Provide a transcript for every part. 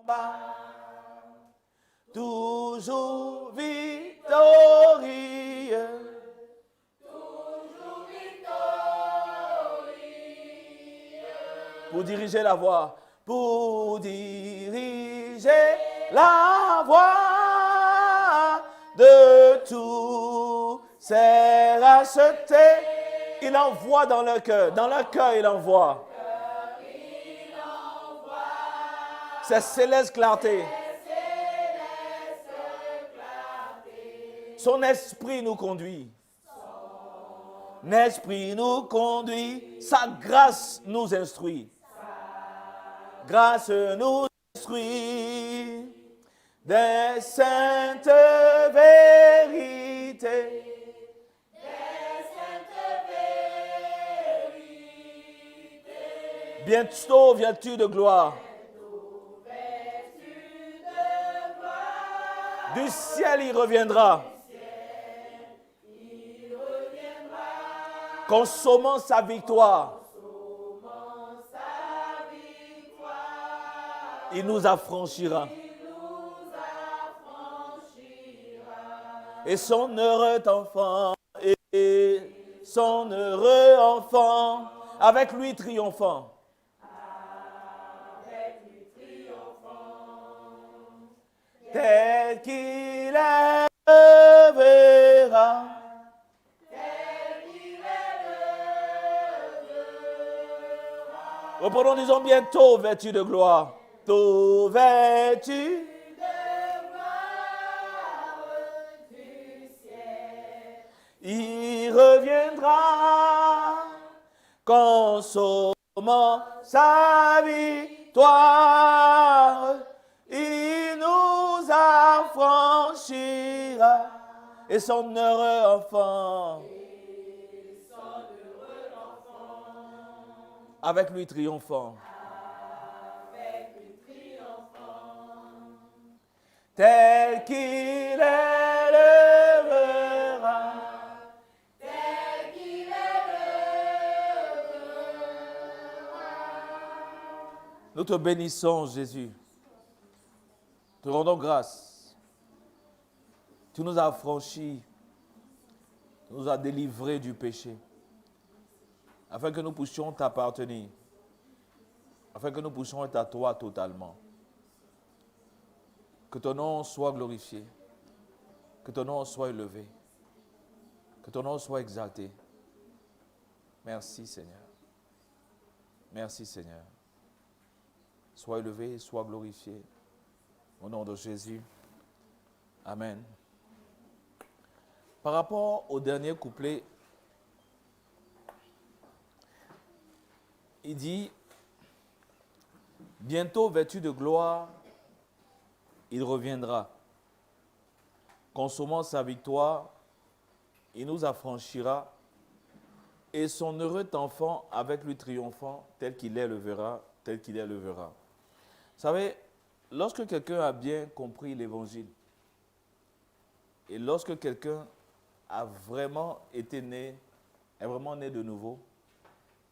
bas, toujours victorieux. Pour diriger la voie, pour diriger la voie de tous ses rachetés. Il envoie dans leur cœur il envoie. Cette céleste clarté. Son esprit nous conduit. Son esprit nous conduit. Sa grâce nous instruit. Grâce nous instruit des saintes vérités. Bientôt viens-tu de gloire. Du ciel il reviendra. Consommant sa victoire. Il nous affranchira. Et son heureux enfant, avec lui triomphant. Tel qu'il élèvera. Reprenons, disons bientôt, vêtu de gloire. Tout vêtu de gloire du ciel. Il reviendra, consommant sa victoire. Il nous affranchira et son heureux enfant. Avec lui triomphant. Tel qu'il élèvera. Tel qu'il élèvera. Nous te bénissons, Jésus. Te rendons grâce. Tu nous as affranchis. Tu nous as délivrés du péché. Afin que nous puissions t'appartenir. Afin que nous puissions être à toi totalement. Que ton nom soit glorifié. Que ton nom soit élevé. Que ton nom soit exalté. Merci Seigneur. Merci Seigneur. Sois élevé, sois glorifié. Au nom de Jésus. Amen. Par rapport au dernier couplet, il dit, bientôt vêtu de gloire, il reviendra. Consommant sa victoire, il nous affranchira et son heureux enfant avec lui triomphant, tel qu'il élèvera, tel qu'il élèvera. Vous savez, lorsque quelqu'un a bien compris l'évangile et lorsque quelqu'un a vraiment été né, est vraiment né de nouveau,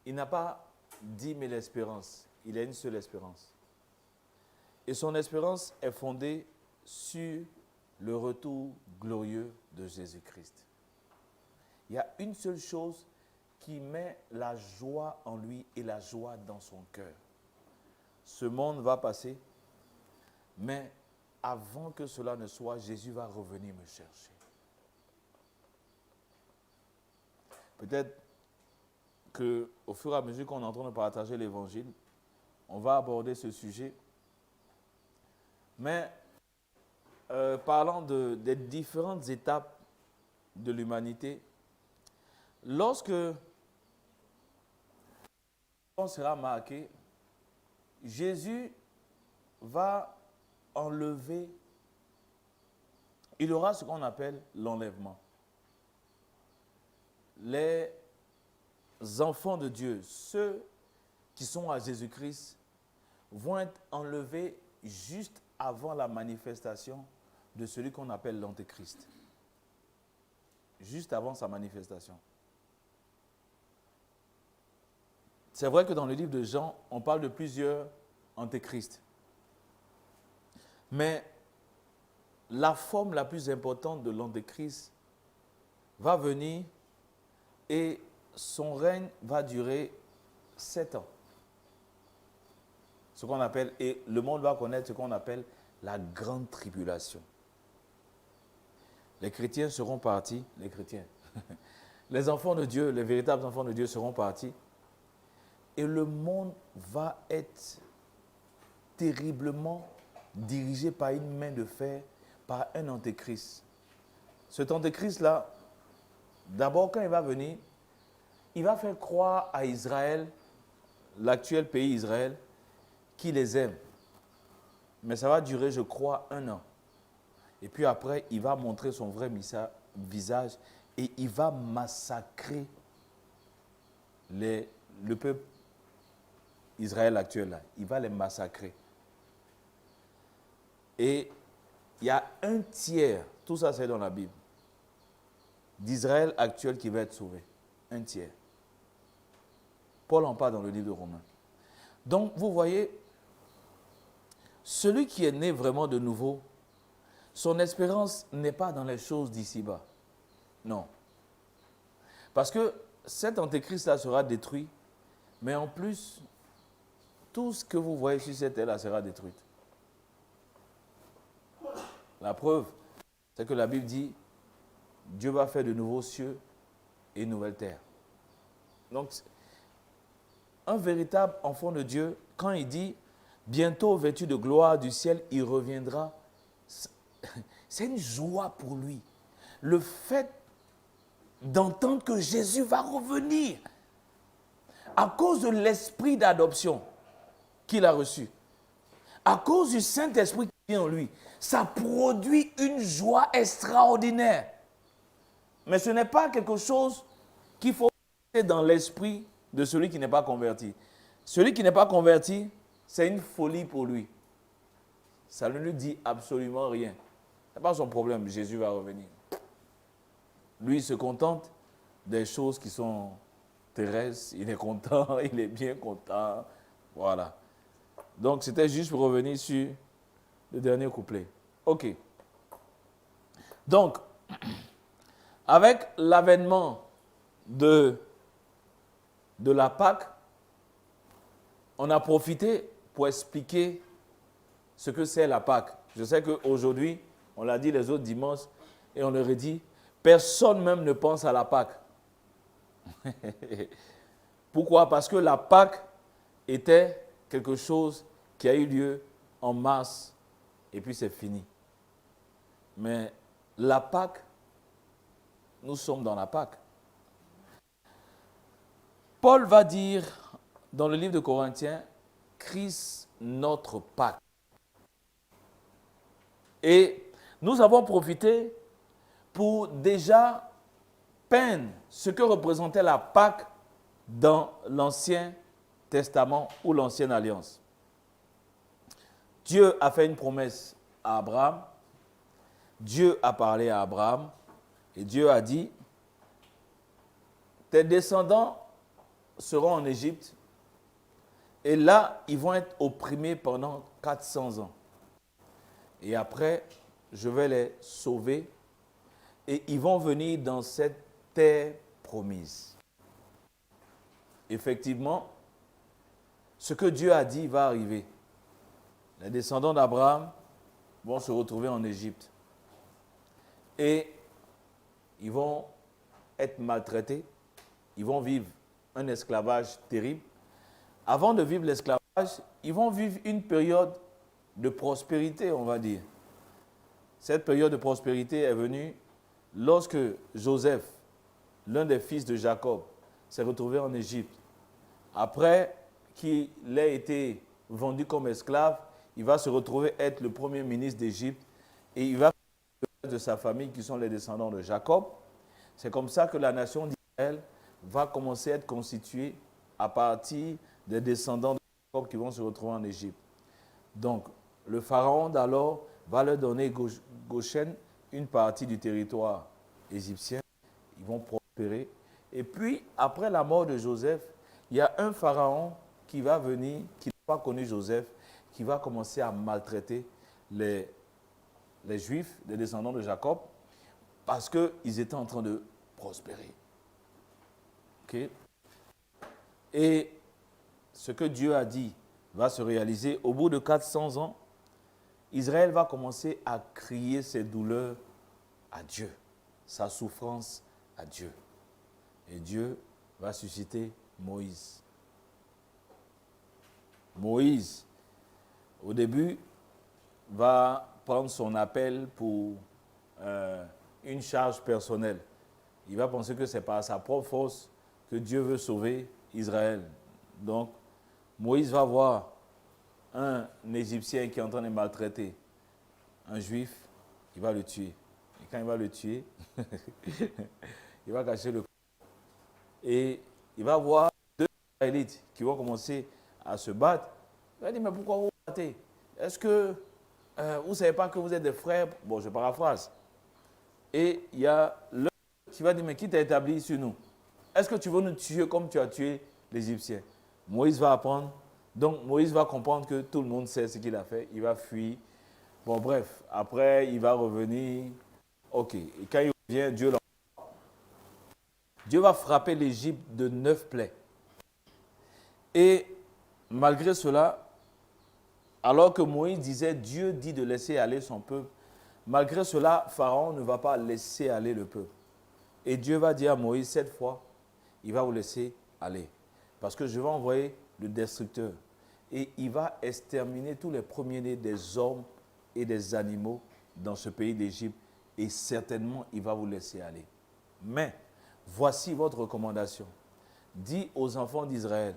il n'a pas 10 000 espérances, il a une seule espérance. Et son espérance est fondée sur le retour glorieux de Jésus-Christ. Il y a une seule chose qui met la joie en lui et la joie dans son cœur. Ce monde va passer, mais avant que cela ne soit, Jésus va revenir me chercher. Peut-être qu'au fur et à mesure qu'on est en train de partager l'évangile, on va aborder ce sujet. Mais parlant des différentes étapes de l'humanité, lorsque on sera marqué, Jésus va enlever, il aura ce qu'on appelle l'enlèvement. Les enfants de Dieu, ceux qui sont à Jésus-Christ, vont être enlevés juste avant la manifestation de celui qu'on appelle l'Antéchrist. Juste avant sa manifestation. C'est vrai que dans le livre de Jean, on parle de plusieurs antéchrists. Mais la forme la plus importante de l'Antéchrist va venir et son règne va durer 7 ans. Ce qu'on appelle, et le monde va connaître ce qu'on appelle la grande tribulation. Les chrétiens seront partis, les chrétiens, les enfants de Dieu, les véritables enfants de Dieu seront partis et le monde va être terriblement dirigé par une main de fer, par un antéchrist. Cet antéchrist-là, d'abord quand il va venir, il va faire croire à Israël, l'actuel pays Israël, qu'il les aime. Mais ça va durer, je crois, 1 an. Et puis après, il va montrer son vrai visage et il va massacrer le peuple Israël actuel. Là. Il va les massacrer. Et il y a 1/3, tout ça c'est dans la Bible, d'Israël actuel qui va être sauvé. 1/3. Paul en parle dans le livre de Romains. Donc, vous voyez, celui qui est né vraiment de nouveau, son espérance n'est pas dans les choses d'ici-bas. Non. Parce que cet antéchrist-là sera détruit, mais en plus, tout ce que vous voyez sur cette terre-là sera détruit. La preuve, c'est que la Bible dit, Dieu va faire de nouveaux cieux et une nouvelle terre. Donc, un véritable enfant de Dieu, quand il dit, bientôt vêtu de gloire du ciel, il reviendra, c'est une joie pour lui. Le fait d'entendre que Jésus va revenir à cause de l'esprit d'adoption qu'il a reçu, à cause du Saint-Esprit qui est en lui, ça produit une joie extraordinaire. Mais ce n'est pas quelque chose qu'il faut mettre dans l'esprit de celui qui n'est pas converti. Celui qui n'est pas converti, c'est une folie pour lui. Ça ne lui dit absolument rien. Ce n'est pas son problème, Jésus va revenir. Lui, il se contente des choses qui sont terrestres. Il est content, il est bien content. Voilà. Donc, c'était juste pour revenir sur le dernier couplet. OK. Donc, avec l'avènement de la Pâque, on a profité pour expliquer ce que c'est la Pâque. Je sais qu'aujourd'hui, on l'a dit les autres dimanches, et on leur a dit, personne même ne pense à la Pâque. Pourquoi? Parce que la Pâque était quelque chose qui a eu lieu en mars, et puis c'est fini. Mais la Pâque, nous sommes dans la Pâque. Paul va dire dans le livre de Corinthiens, Christ notre Pâque. Et nous avons profité pour déjà peindre ce que représentait la Pâque dans l'Ancien Testament ou l'Ancienne Alliance. Dieu a fait une promesse à Abraham, Dieu a parlé à Abraham et Dieu a dit, tes descendants seront en Égypte et là, ils vont être opprimés pendant 400 ans. Et après, je vais les sauver et ils vont venir dans cette terre promise. Effectivement, ce que Dieu a dit va arriver. Les descendants d'Abraham vont se retrouver en Égypte. Et ils vont être maltraités. Ils vont vivre un esclavage terrible. Avant de vivre l'esclavage, ils vont vivre une période de prospérité, on va dire. Cette période de prospérité est venue lorsque Joseph, l'un des fils de Jacob, s'est retrouvé en Égypte. Après qu'il ait été vendu comme esclave, il va se retrouver être le premier ministre d'Égypte et il va faire de sa famille qui sont les descendants de Jacob. C'est comme ça que la nation d'Israël va commencer à être constituée à partir des descendants de Jacob qui vont se retrouver en Égypte. Donc, le pharaon d'alors va leur donner Goshen, une partie du territoire égyptien. Ils vont prospérer. Et puis, après la mort de Joseph, il y a un pharaon qui va venir, qui n'a pas connu Joseph, qui va commencer à maltraiter les Juifs, les descendants de Jacob, parce qu'ils étaient en train de prospérer. Okay? Et ce que Dieu a dit va se réaliser. Au bout de 400 ans, Israël va commencer à crier ses douleurs à Dieu, sa souffrance à Dieu. Et Dieu va susciter Moïse. Moïse, au début, va prendre son appel pour une charge personnelle. Il va penser que c'est par sa propre force que Dieu veut sauver Israël. Donc, Moïse va voir un Égyptien qui est en train de maltraiter un Juif, il va le tuer. Et quand il va le tuer, il va cacher le corps. Et il va voir deux Israélites qui vont commencer à se battre. Il va dire, mais pourquoi vous vous battez? Est-ce que vous ne savez pas que vous êtes des frères? Bon, je paraphrase. Et il y a l'un qui va dire, mais qui t'a établi sur nous? Est-ce que tu veux nous tuer comme tu as tué l'Égyptien? Moïse va apprendre. Donc, Moïse va comprendre que tout le monde sait ce qu'il a fait. Il va fuir. Bon, bref. Après, il va revenir. OK. Et quand il revient, Dieu va frapper l'Égypte de 9 plaies. Et malgré cela, alors que Moïse disait, Dieu dit de laisser aller son peuple, malgré cela, Pharaon ne va pas laisser aller le peuple. Et Dieu va dire à Moïse, cette fois, il va vous laisser aller. Parce que je vais envoyer le destructeur. Et il va exterminer tous les premiers-nés des hommes et des animaux dans ce pays d'Égypte. Et certainement, il va vous laisser aller. Mais, voici votre recommandation. Dis aux enfants d'Israël,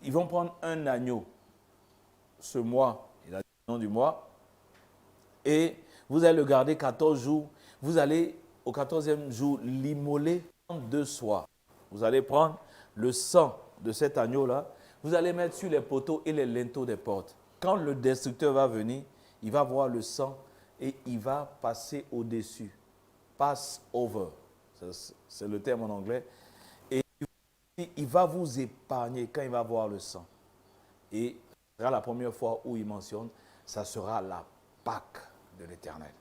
ils vont prendre un agneau ce mois, il a dit le nom du mois, et vous allez le garder 14 jours. Vous allez, au 14e jour, l'immoler en 2 soirs. Vous allez prendre le sang de cet agneau-là, vous allez mettre sur les poteaux et les linteaux des portes. Quand le destructeur va venir, il va voir le sang et il va passer au-dessus. Pass over, c'est le terme en anglais. Et il va vous épargner quand il va voir le sang. Et ce sera la première fois où il mentionne, ça sera la Pâque de l'Éternel.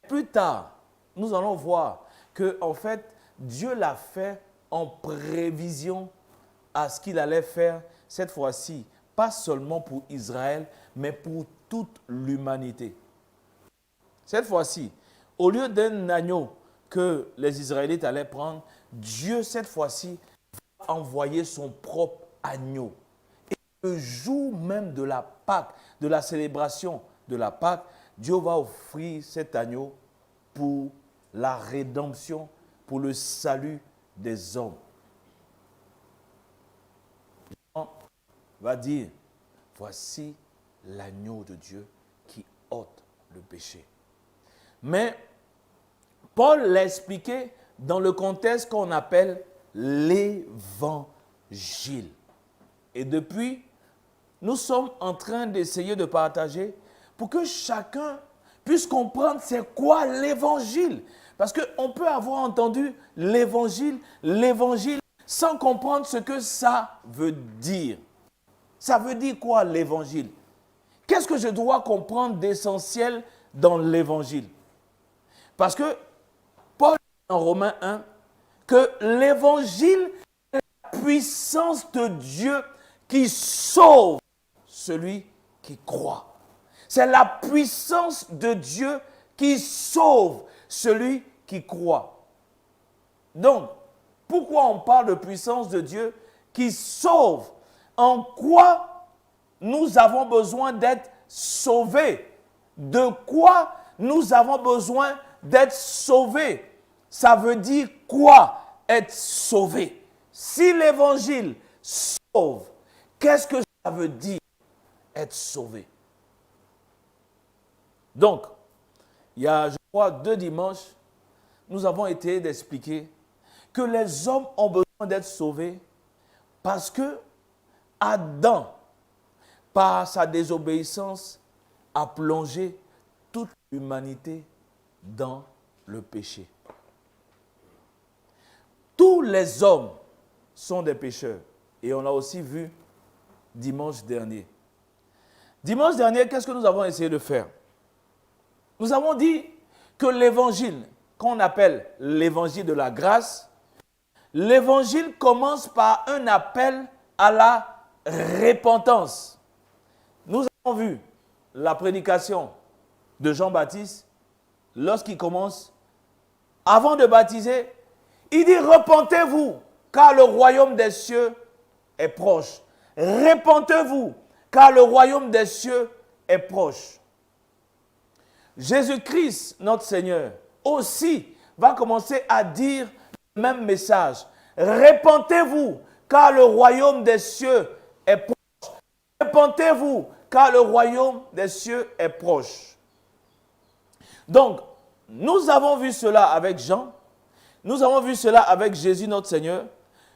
Plus tard, nous allons voir que en fait, Dieu l'a fait en prévision à ce qu'il allait faire cette fois-ci, pas seulement pour Israël, mais pour toute l'humanité. Cette fois-ci, au lieu d'un agneau que les Israélites allaient prendre, Dieu, cette fois-ci, va envoyer son propre agneau. Et le jour même de la Pâque, de la célébration de la Pâque, Dieu va offrir cet agneau pour la rédemption, pour le salut des hommes. Jean va dire, voici l'agneau de Dieu qui ôte le péché. Mais Paul l'a expliqué dans le contexte qu'on appelle l'évangile. Et depuis, nous sommes en train d'essayer de partager pour que chacun puisse comprendre c'est quoi l'évangile. Parce qu'on peut avoir entendu l'évangile sans comprendre ce que ça veut dire. Ça veut dire quoi l'évangile? Qu'est-ce que je dois comprendre d'essentiel dans l'évangile? Parce que Paul dit en Romains 1 que l'évangile est la puissance de Dieu qui sauve celui qui croit. C'est la puissance de Dieu qui sauve celui qui croit. Donc, pourquoi on parle de puissance de Dieu qui sauve? En quoi nous avons besoin d'être sauvés? De quoi nous avons besoin d'être sauvés? Ça veut dire quoi être sauvé? Si l'évangile sauve, qu'est-ce que ça veut dire être sauvé? Donc, il y a, je crois, 2 dimanches, nous avons été d'expliquer que les hommes ont besoin d'être sauvés parce que Adam, par sa désobéissance, a plongé toute l'humanité dans le péché. Tous les hommes sont des pécheurs. Et on a aussi vu dimanche dernier. Dimanche dernier, qu'est-ce que nous avons essayé de faire? Nous avons dit que l'évangile, qu'on appelle l'évangile de la grâce, l'évangile commence par un appel à la repentance. Nous avons vu la prédication de Jean-Baptiste lorsqu'il commence, avant de baptiser, il dit « Repentez-vous, car le royaume des cieux est proche. Repentez-vous, car le royaume des cieux est proche. » Jésus-Christ, notre Seigneur, aussi va commencer à dire le même message. Repentez-vous, car le royaume des cieux est proche. Repentez-vous, car le royaume des cieux est proche. Donc, nous avons vu cela avec Jean, nous avons vu cela avec Jésus, notre Seigneur,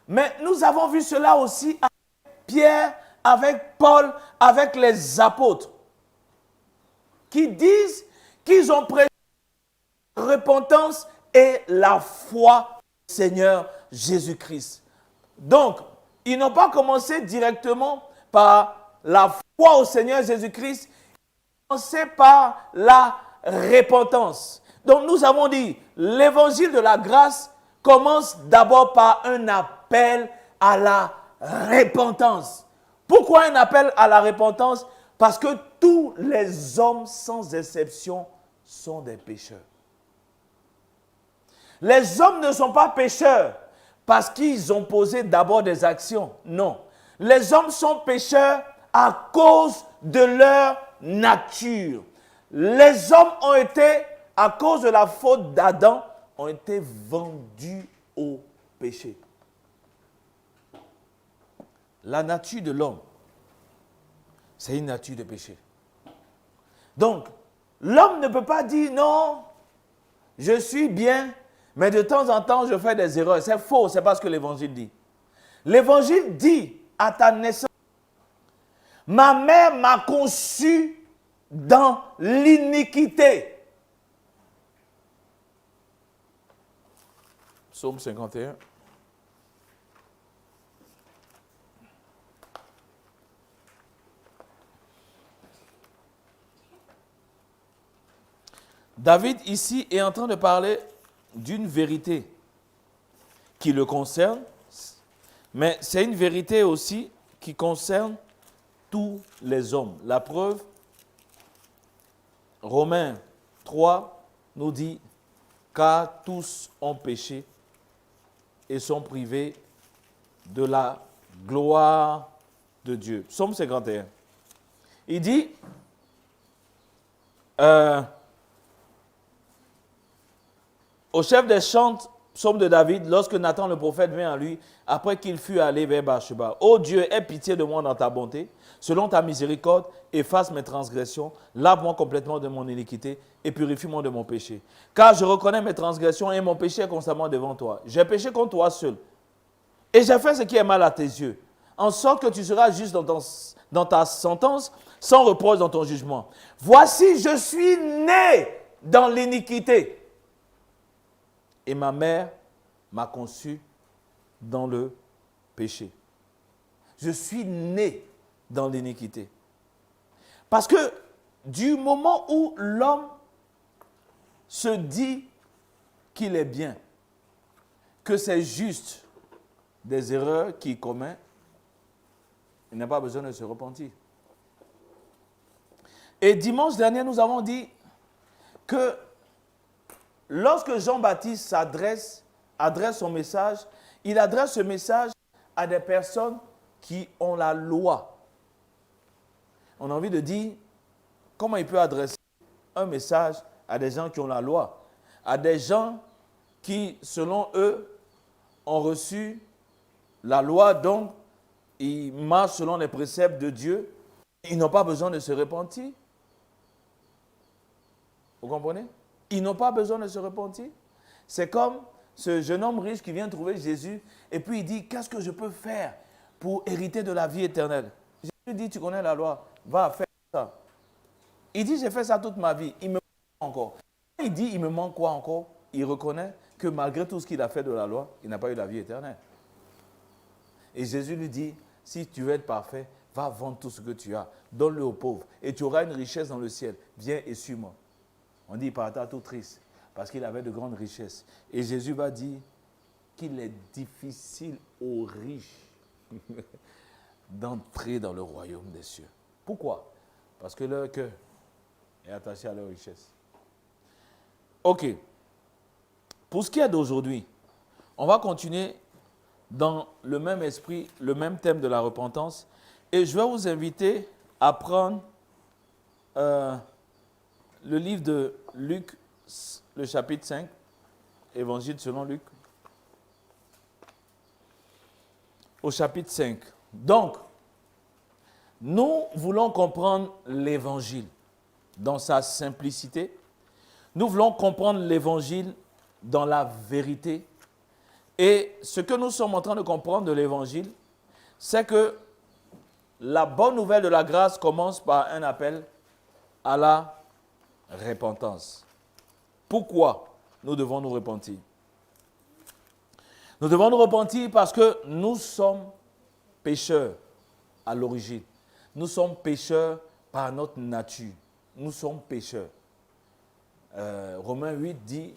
mais nous avons vu cela aussi avec Pierre, avec Paul, avec les apôtres, qui disent qu'ils ont prêché la repentance et la foi au Seigneur Jésus-Christ. Donc, ils n'ont pas commencé directement par la foi au Seigneur Jésus-Christ, ils ont commencé par la repentance. Donc, nous avons dit, l'évangile de la grâce commence d'abord par un appel à la repentance. Pourquoi un appel à la repentance? Parce que tous les hommes, sans exception, sont des pécheurs. Les hommes ne sont pas pécheurs parce qu'ils ont posé d'abord des actions. Non. Les hommes sont pécheurs à cause de leur nature. Les hommes ont été, à cause de la faute d'Adam, ont été vendus au péché. La nature de l'homme, c'est une nature de péché. Donc, l'homme ne peut pas dire non, je suis bien, mais de temps en temps, je fais des erreurs. C'est faux, c'est pas ce que l'Évangile dit. L'Évangile dit à ta naissance, ma mère m'a conçu dans l'iniquité. Psaume 51. David, ici, est en train de parler d'une vérité qui le concerne, mais c'est une vérité aussi qui concerne tous les hommes. La preuve, Romains 3 nous dit « Car tous ont péché et sont privés de la gloire de Dieu. » Psaume 51. Il dit au chef des chantes, psaume de David, lorsque Nathan le prophète vint à lui, après qu'il fut allé vers Bathsheba. « Ô Dieu, aie pitié de moi dans ta bonté, selon ta miséricorde, efface mes transgressions, lave-moi complètement de mon iniquité et purifie-moi de mon péché. Car je reconnais mes transgressions et mon péché est constamment devant toi. J'ai péché contre toi seul et j'ai fait ce qui est mal à tes yeux, en sorte que tu seras juste dans ta sentence, sans reproche dans ton jugement. Voici, je suis né dans l'iniquité. Et ma mère m'a conçu dans le péché. Je suis né dans l'iniquité. Parce que du moment où l'homme se dit qu'il est bien, que c'est juste des erreurs qu'il commet, il n'a pas besoin de se repentir. Et dimanche dernier, nous avons dit que lorsque Jean-Baptiste adresse son message, il adresse ce message à des personnes qui ont la loi. On a envie de dire, comment il peut adresser un message à des gens qui ont la loi, à des gens qui, selon eux, ont reçu la loi, donc ils marchent selon les préceptes de Dieu, ils n'ont pas besoin de se repentir. Vous comprenez? Ils n'ont pas besoin de se repentir. C'est comme ce jeune homme riche qui vient trouver Jésus et puis il dit, qu'est-ce que je peux faire pour hériter de la vie éternelle? Jésus dit, tu connais la loi, va faire ça. Il dit, j'ai fait ça toute ma vie, il me manque encore. Quand il dit, il me manque quoi encore? Il reconnaît que malgré tout ce qu'il a fait de la loi, il n'a pas eu la vie éternelle. Et Jésus lui dit, si tu veux être parfait, Va vendre tout ce que tu as, donne-le aux pauvres, et tu auras une richesse dans le ciel. Viens et suis-moi. On dit, il partait tout triste, parce qu'il avait de grandes richesses. Et Jésus va dire qu'il est difficile aux riches d'entrer dans le royaume des cieux. Pourquoi? Parce que leur cœur est attaché à leur richesse. Ok. Pour ce qui est d'aujourd'hui, on va continuer dans le même esprit, le même thème de la repentance. Et je vais vous inviter à prendre le livre de Luc, le chapitre 5, Évangile selon Luc, au chapitre 5. Donc, nous voulons comprendre l'Évangile dans sa simplicité. Nous voulons comprendre l'Évangile dans la vérité. Et ce que nous sommes en train de comprendre de l'Évangile, c'est que la bonne nouvelle de la grâce commence par un appel à la repentance. Pourquoi nous devons nous repentir? Nous devons nous repentir parce que nous sommes pécheurs à l'origine. Nous sommes pécheurs par notre nature. Nous sommes pécheurs. Romains 8 dit,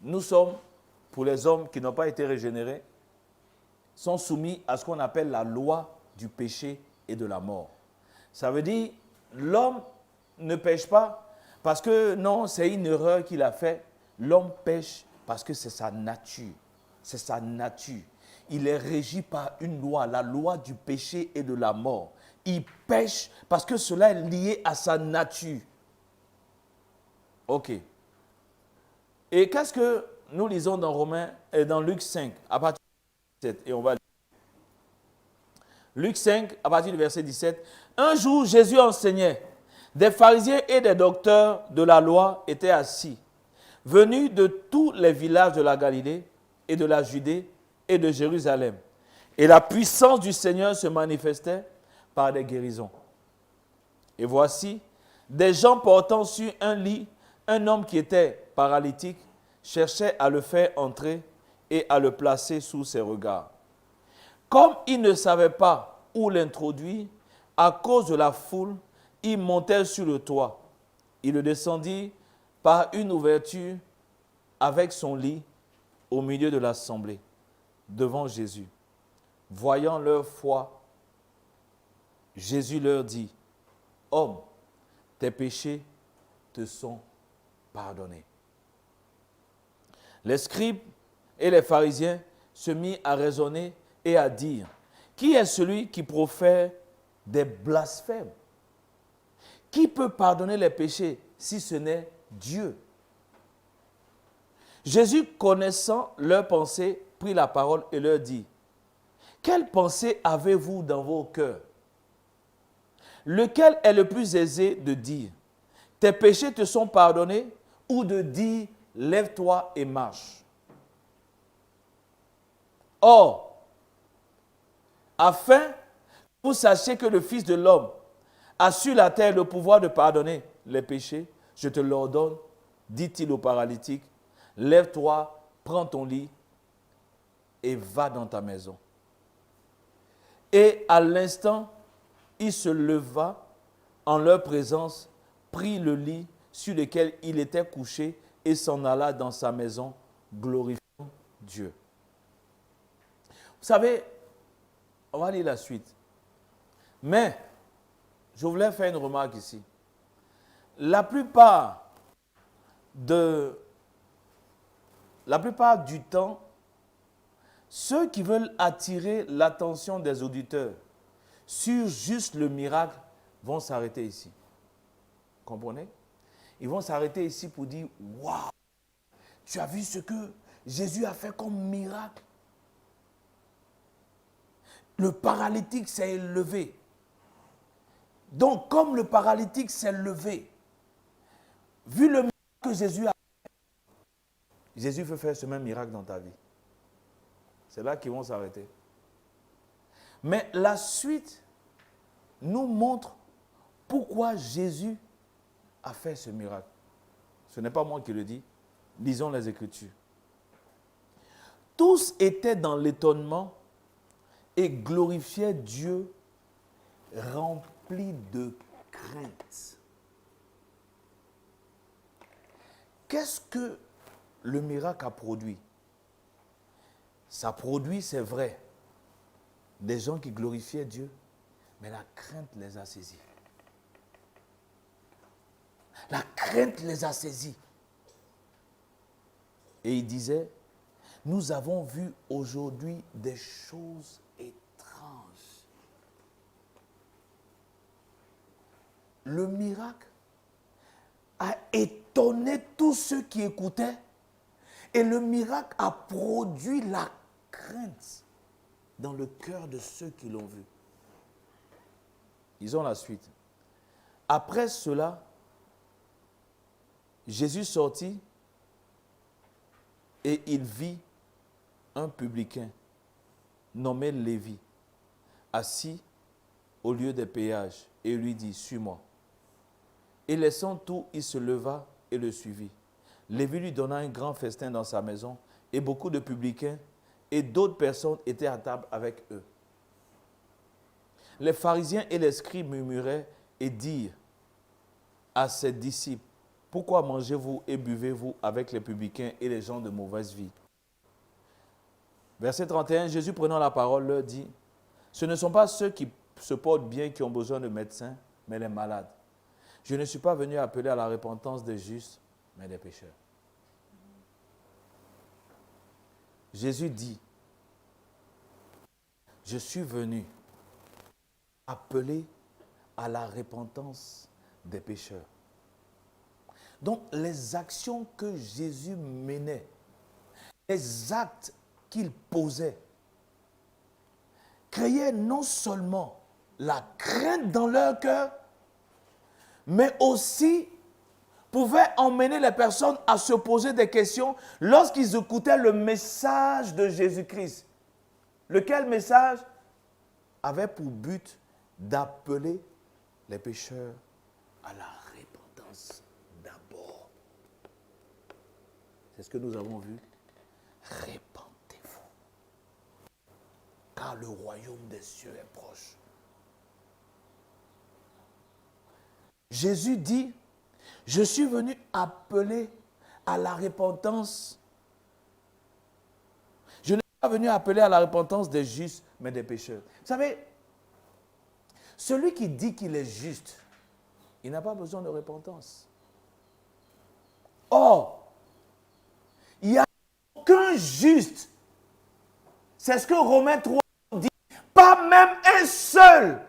nous sommes, pour les hommes qui n'ont pas été régénérés, sont soumis à ce qu'on appelle la loi du péché et de la mort. Ça veut dire, l'homme ne pêche pas parce que non, c'est une erreur qu'il a faite. L'homme pêche parce que c'est sa nature. C'est sa nature. Il est régi par une loi, la loi du péché et de la mort. Il pêche parce que cela est lié à sa nature. Ok. Et qu'est-ce que nous lisons dans Romains et dans Luc 5, à partir du verset 17, et on va lire. Luc 5, à partir du verset 17. Un jour, Jésus enseignait. Des pharisiens et des docteurs de la loi étaient assis, venus de tous les villages de la Galilée et de la Judée et de Jérusalem. Et la puissance du Seigneur se manifestait par des guérisons. Et voici, des gens portant sur un lit un homme qui était paralytique cherchait à le faire entrer et à le placer sous ses regards. Comme il ne savait pas où l'introduire, à cause de la foule, il montait sur le toit. Il le descendit par une ouverture avec son lit au milieu de l'assemblée, devant Jésus. Voyant leur foi, Jésus leur dit, « Homme, tes péchés te sont pardonnés. » Les scribes et les pharisiens se mirent à raisonner et à dire, « Qui est celui qui profère des blasphèmes? Qui peut pardonner les péchés si ce n'est Dieu? » Jésus, connaissant leurs pensées, prit la parole et leur dit, « Quelle pensée avez-vous dans vos cœurs? Lequel est le plus aisé de dire, « Tes péchés te sont pardonnés » ou de dire, « Lève-toi et marche » ? Or, afin que vous sachiez que le Fils de l'homme a sur la terre le pouvoir de pardonner les péchés, je te l'ordonne, dit-il au paralytique, lève-toi, prends ton lit et va dans ta maison. Et à l'instant, il se leva en leur présence, prit le lit sur lequel il était couché et s'en alla dans sa maison, glorifiant Dieu. Vous savez, on va lire la suite. Mais, je voulais faire une remarque ici. La plupart du temps, ceux qui veulent attirer l'attention des auditeurs sur juste le miracle vont s'arrêter ici. Comprenez? Ils vont s'arrêter ici pour dire, « Waouh, tu as vu ce que Jésus a fait comme miracle? Le paralytique s'est levé. Donc, comme le paralytique s'est levé, vu le miracle que Jésus a fait, Jésus veut faire ce même miracle dans ta vie. » C'est là qu'ils vont s'arrêter. Mais la suite nous montre pourquoi Jésus a fait ce miracle. Ce n'est pas moi qui le dis. Lisons les Écritures. Tous étaient dans l'étonnement et glorifiaient Dieu, rempli de crainte. Qu'est-ce que le miracle a produit? Ça produit, c'est vrai, des gens qui glorifiaient Dieu, mais la crainte les a saisis. La crainte les a saisis. Et il disait, nous avons vu aujourd'hui des choses étranges. Le miracle a étonné tous ceux qui écoutaient et le miracle a produit la crainte dans le cœur de ceux qui l'ont vu. Ils ont la suite. Après cela, Jésus sortit et il vit un publicain nommé Lévi assis au lieu des péages et lui dit, suis-moi. Et laissant tout, il se leva et le suivit. Lévi lui donna un grand festin dans sa maison et beaucoup de publicains et d'autres personnes étaient à table avec eux. Les pharisiens et les scribes murmuraient et dirent à ses disciples, pourquoi mangez-vous et buvez-vous avec les publicains et les gens de mauvaise vie? Verset 31, Jésus prenant la parole leur dit, ce ne sont pas ceux qui se portent bien qui ont besoin de médecins, mais les malades. Je ne suis pas venu appeler à la repentance des justes, mais des pécheurs. Jésus dit, je suis venu appeler à la repentance des pécheurs. Donc, les actions que Jésus menait, les actes qu'il posait, créaient non seulement la crainte dans leur cœur, mais aussi pouvaient emmener les personnes à se poser des questions lorsqu'ils écoutaient le message de Jésus-Christ. Lequel message avait pour but d'appeler les pécheurs à la repentance d'abord. C'est ce que nous avons vu. Répentez-vous, car le royaume des cieux est proche. Jésus dit, je suis venu appeler à la repentance. Je ne suis pas venu appeler à la repentance des justes, mais des pécheurs. Vous savez, celui qui dit qu'il est juste, il n'a pas besoin de repentance. Or, il n'y a aucun juste. C'est ce que Romains 3 dit. Pas même un seul.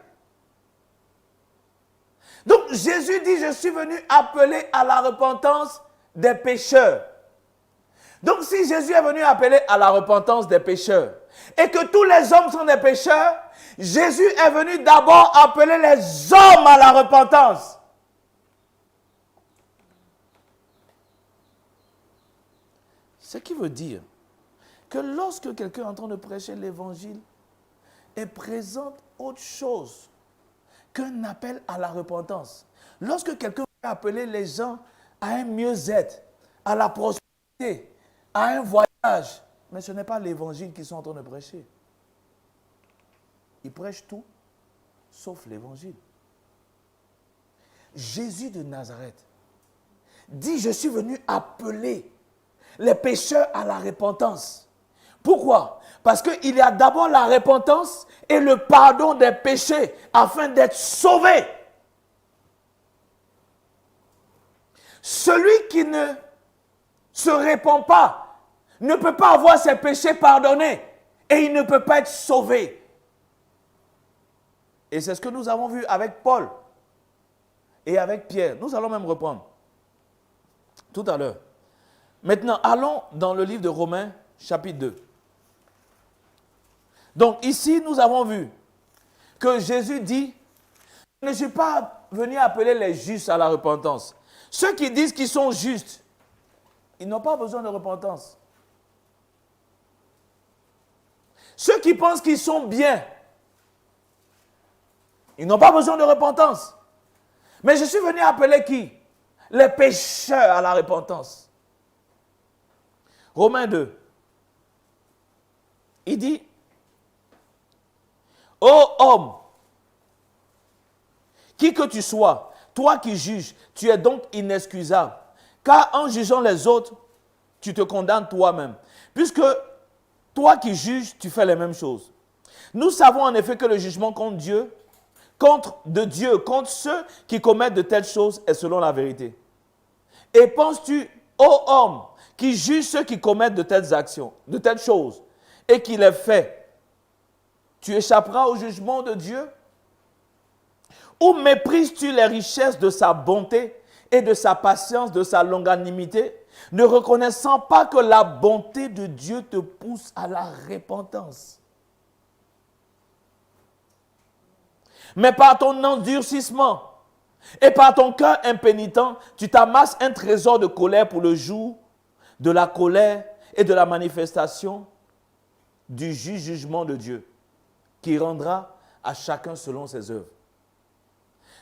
Donc Jésus dit, je suis venu appeler à la repentance des pécheurs. Donc si Jésus est venu appeler à la repentance des pécheurs et que tous les hommes sont des pécheurs, Jésus est venu d'abord appeler les hommes à la repentance. Ce qui veut dire que lorsque quelqu'un est en train de prêcher l'évangile et présente autre chose qu'un appel à la repentance, lorsque quelqu'un veut appeler les gens à un mieux-être, à la prospérité, à un voyage, mais ce n'est pas l'évangile qu'ils sont en train de prêcher. Ils prêchent tout, sauf l'évangile. Jésus de Nazareth dit, je suis venu appeler les pécheurs à la repentance. Pourquoi? Parce qu'il y a d'abord la repentance et le pardon des péchés afin d'être sauvé. Celui qui ne se répand pas ne peut pas avoir ses péchés pardonnés et il ne peut pas être sauvé. Et c'est ce que nous avons vu avec Paul et avec Pierre. Nous allons même reprendre tout à l'heure. Maintenant, allons dans le livre de Romains, chapitre 2. Donc ici, nous avons vu que Jésus dit, je ne suis pas venu appeler les justes à la repentance. Ceux qui disent qu'ils sont justes, ils n'ont pas besoin de repentance. Ceux qui pensent qu'ils sont bien, ils n'ont pas besoin de repentance. Mais je suis venu appeler qui? Les pécheurs à la repentance. Romains 2. Il dit, ô homme, Qui que tu sois, toi qui juges, tu es donc inexcusable. Car en jugeant les autres, tu te condamnes toi-même. Puisque toi qui juges, tu fais les mêmes choses. Nous savons en effet que le jugement contre Dieu contre ceux qui commettent de telles choses est selon la vérité. Et penses-tu, ô homme, qui juge ceux qui commettent de telles actions, de telles choses, et qui les fait, tu échapperas au jugement de Dieu? Ou méprises-tu les richesses de sa bonté et de sa patience, de sa longanimité, ne reconnaissant pas que la bonté de Dieu te pousse à la repentance? Mais par ton endurcissement et par ton cœur impénitent, tu t'amasses un trésor de colère pour le jour de la colère et de la manifestation du jugement de Dieu, qui rendra à chacun selon ses œuvres.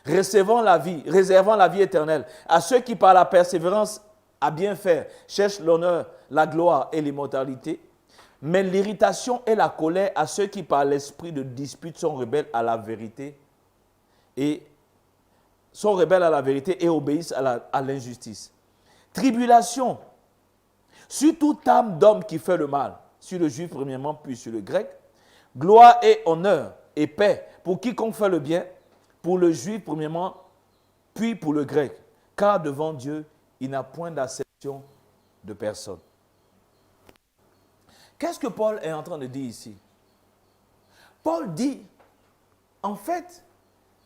Réservant la vie éternelle à ceux qui par la persévérance à bien faire cherchent l'honneur, la gloire et l'immortalité, mais l'irritation et la colère à ceux qui par l'esprit de dispute sont rebelles à la vérité et obéissent à l'injustice. Tribulation sur toute âme d'homme qui fait le mal, sur le juif premièrement, puis sur le grec. Gloire et honneur et paix pour quiconque fait le bien, pour le juif premièrement, puis pour le grec. Car devant Dieu, il n'a point d'acception de personne. Qu'est-ce que Paul est en train de dire ici? Paul dit, en fait,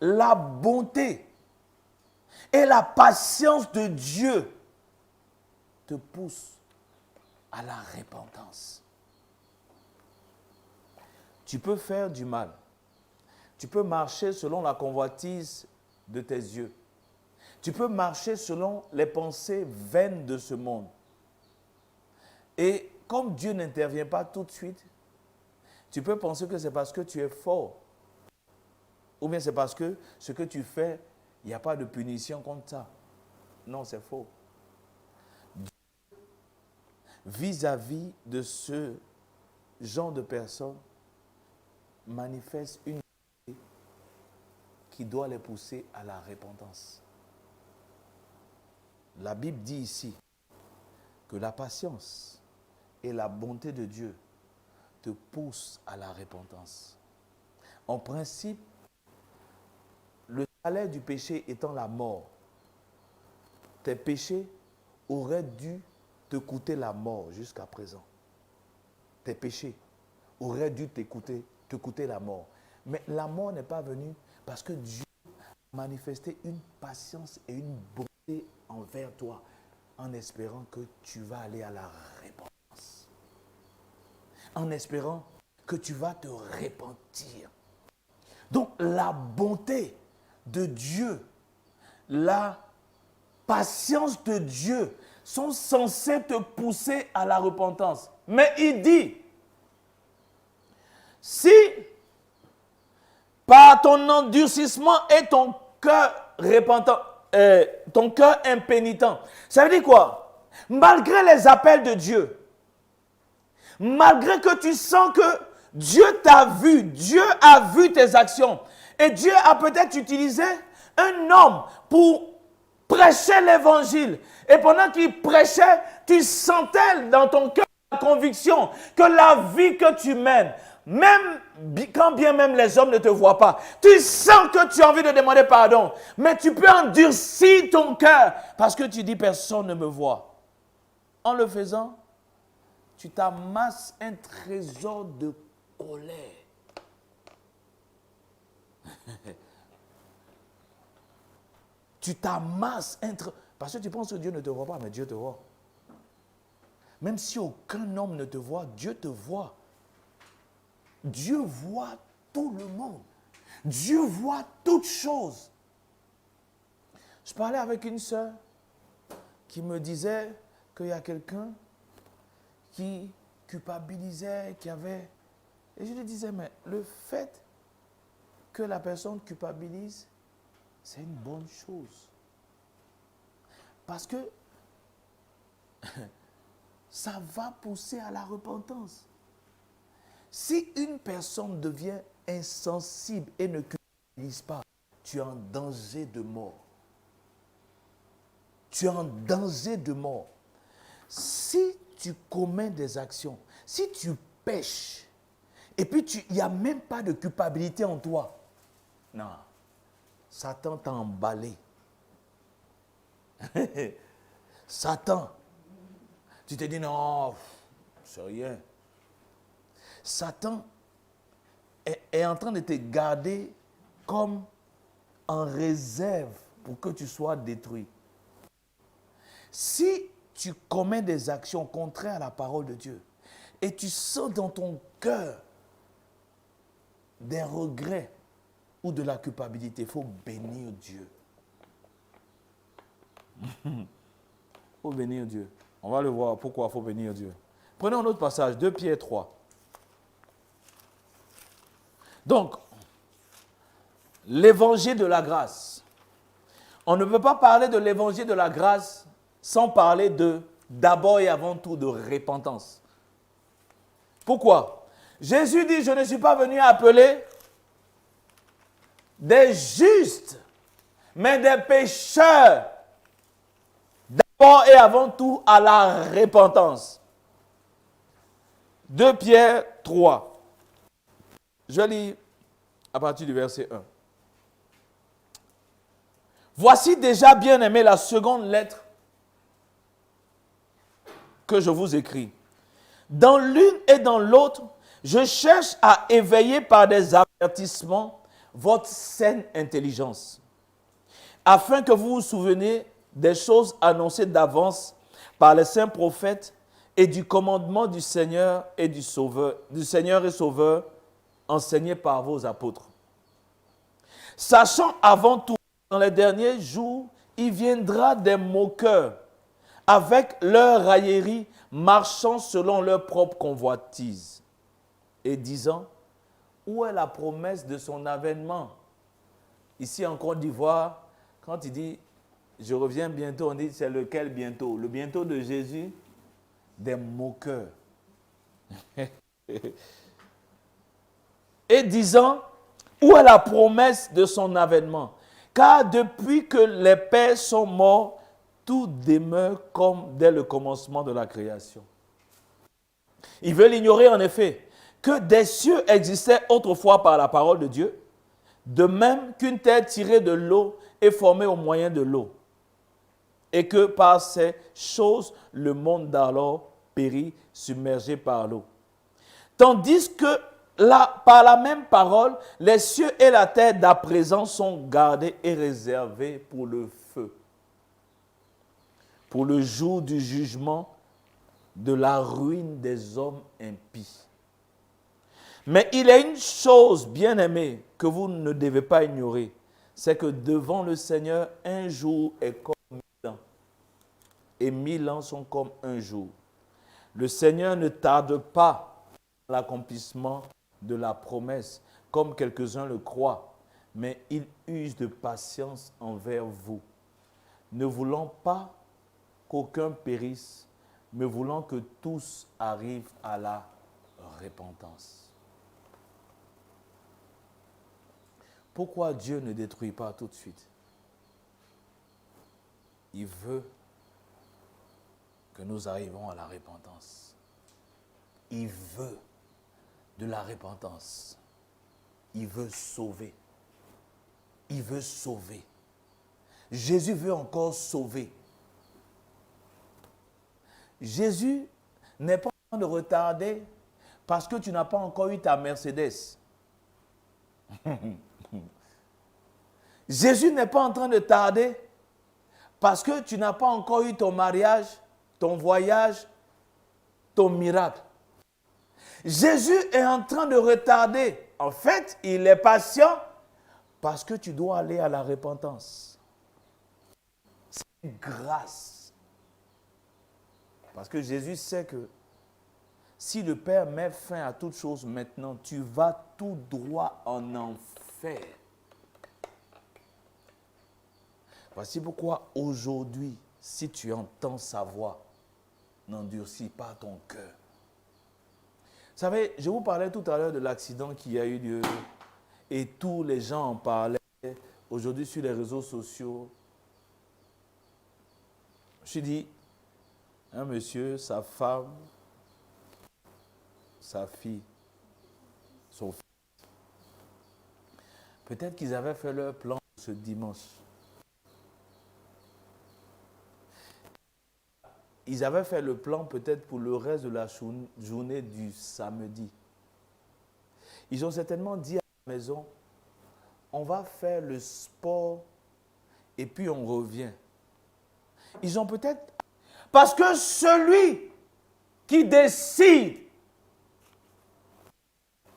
la bonté et la patience de Dieu te poussent à la repentance. Tu peux faire du mal. Tu peux marcher selon la convoitise de tes yeux. Tu peux marcher selon les pensées vaines de ce monde. Et comme Dieu n'intervient pas tout de suite, tu peux penser que c'est parce que tu es fort. Ou bien c'est parce que ce que tu fais, il n'y a pas de punition contre ça. Non, c'est faux. Dieu, vis-à-vis de ce genre de personnes, manifeste une qui doit les pousser à la repentance. La Bible dit ici que la patience et la bonté de Dieu te poussent à la repentance. En principe, le salaire du péché étant la mort, tes péchés auraient dû te coûter la mort jusqu'à présent. Tes péchés auraient dû te coûter la mort. Mais la mort n'est pas venue parce que Dieu a manifesté une patience et une bonté envers toi en espérant que tu vas aller à la repentance. En espérant que tu vas te repentir. Donc la bonté de Dieu, la patience de Dieu sont censés te pousser à la repentance. Mais il dit, si par ton endurcissement et ton cœur repentant, ton cœur impénitent, ça veut dire quoi? Malgré les appels de Dieu, malgré que tu sens que Dieu t'a vu, Dieu a vu tes actions, et Dieu a peut-être utilisé un homme pour prêcher l'évangile. Et pendant qu'il prêchait, tu sentais dans ton cœur la conviction que la vie que tu mènes, même quand bien même les hommes ne te voient pas, tu sens que tu as envie de demander pardon, mais tu peux endurcir ton cœur parce que tu dis personne ne me voit. En le faisant, tu t'amasses un trésor de colère. Tu t'amasses un trésor. Parce que tu penses que Dieu ne te voit pas, mais Dieu te voit. Même si aucun homme ne te voit, Dieu te voit. Dieu voit tout le monde. Dieu voit toutes choses. Je parlais avec une sœur qui me disait qu'il y a quelqu'un qui culpabilisait, qui avait... Et je lui disais, mais le fait que la personne culpabilise, c'est une bonne chose. Parce que ça va pousser à la repentance. Si une personne devient insensible et ne culpabilise pas, tu es en danger de mort. Tu es en danger de mort. Si tu commets des actions, si tu pêches, et puis il n'y a même pas de culpabilité en toi, non, Satan t'a emballé. Satan, tu te dis non, c'est rien. Satan est en train de te garder comme en réserve pour que tu sois détruit. Si tu commets des actions contraires à la parole de Dieu et tu sens dans ton cœur des regrets ou de la culpabilité, il faut bénir Dieu. Il faut bénir Dieu. On va le voir pourquoi il faut bénir Dieu. Prenons un autre passage, 2 Pierre 3. Donc, l'évangile de la grâce. On ne peut pas parler de l'évangile de la grâce sans parler d'abord et avant tout de repentance. Pourquoi? Jésus dit, je ne suis pas venu appeler des justes, mais des pécheurs. D'abord et avant tout à la repentance. 2 Pierre 3. Je lis à partir du verset 1. Voici déjà, bien-aimé, la seconde lettre que je vous écris. Dans l'une et dans l'autre, je cherche à éveiller par des avertissements votre saine intelligence, afin que vous vous souveniez des choses annoncées d'avance par les saints prophètes et du commandement du Seigneur et du Seigneur et Sauveur, enseigné par vos apôtres. Sachant avant tout, dans les derniers jours, il viendra des moqueurs, avec leur raillerie, marchant selon leur propre convoitise, et disant, où est la promesse de son avènement? Ici en Côte d'Ivoire, quand il dit, je reviens bientôt, on dit, c'est lequel bientôt? Le bientôt de Jésus, des moqueurs. Et disant, où est la promesse de son avènement? Car depuis que les pères sont morts, tout demeure comme dès le commencement de la création. Ils veulent ignorer en effet que des cieux existaient autrefois par la parole de Dieu, de même qu'une terre tirée de l'eau est formée au moyen de l'eau, et que par ces choses, le monde d'alors périt, submergé par l'eau. Tandis que par la même parole, les cieux et la terre d'à présent sont gardés et réservés pour le feu, pour le jour du jugement, de la ruine des hommes impies. Mais il y a une chose, bien-aimée, que vous ne devez pas ignorer, c'est que devant le Seigneur, un jour est comme 1000 ans, et 1000 ans sont comme un jour. Le Seigneur ne tarde pas à l'accomplissement de la promesse, comme quelques-uns le croient, mais il use de patience envers vous, ne voulant pas qu'aucun périsse, mais voulant que tous arrivent à la repentance. Pourquoi Dieu ne détruit pas tout de suite? Il veut que nous arrivions à la repentance. Il veut de la repentance. Il veut sauver. Il veut sauver. Jésus veut encore sauver. Jésus n'est pas en train de retarder parce que tu n'as pas encore eu ta Mercedes. Jésus n'est pas en train de tarder parce que tu n'as pas encore eu ton mariage, ton voyage, ton miracle. Jésus est en train de retarder. En fait, il est patient parce que tu dois aller à la repentance. C'est une grâce. Parce que Jésus sait que si le Père met fin à toute chose maintenant, tu vas tout droit en enfer. Voici pourquoi aujourd'hui, si tu entends sa voix, n'endurcis pas ton cœur. Vous savez, je vous parlais tout à l'heure de l'accident qui a eu lieu et tous les gens en parlaient aujourd'hui sur les réseaux sociaux, je dis, un monsieur, sa femme, sa fille, son fils, peut-être qu'ils avaient fait leur plan ce dimanche. Ils avaient fait le plan peut-être pour le reste de la journée du samedi. Ils ont certainement dit à la maison, on va faire le sport et puis on revient. Ils ont peut-être... Parce que celui qui décide,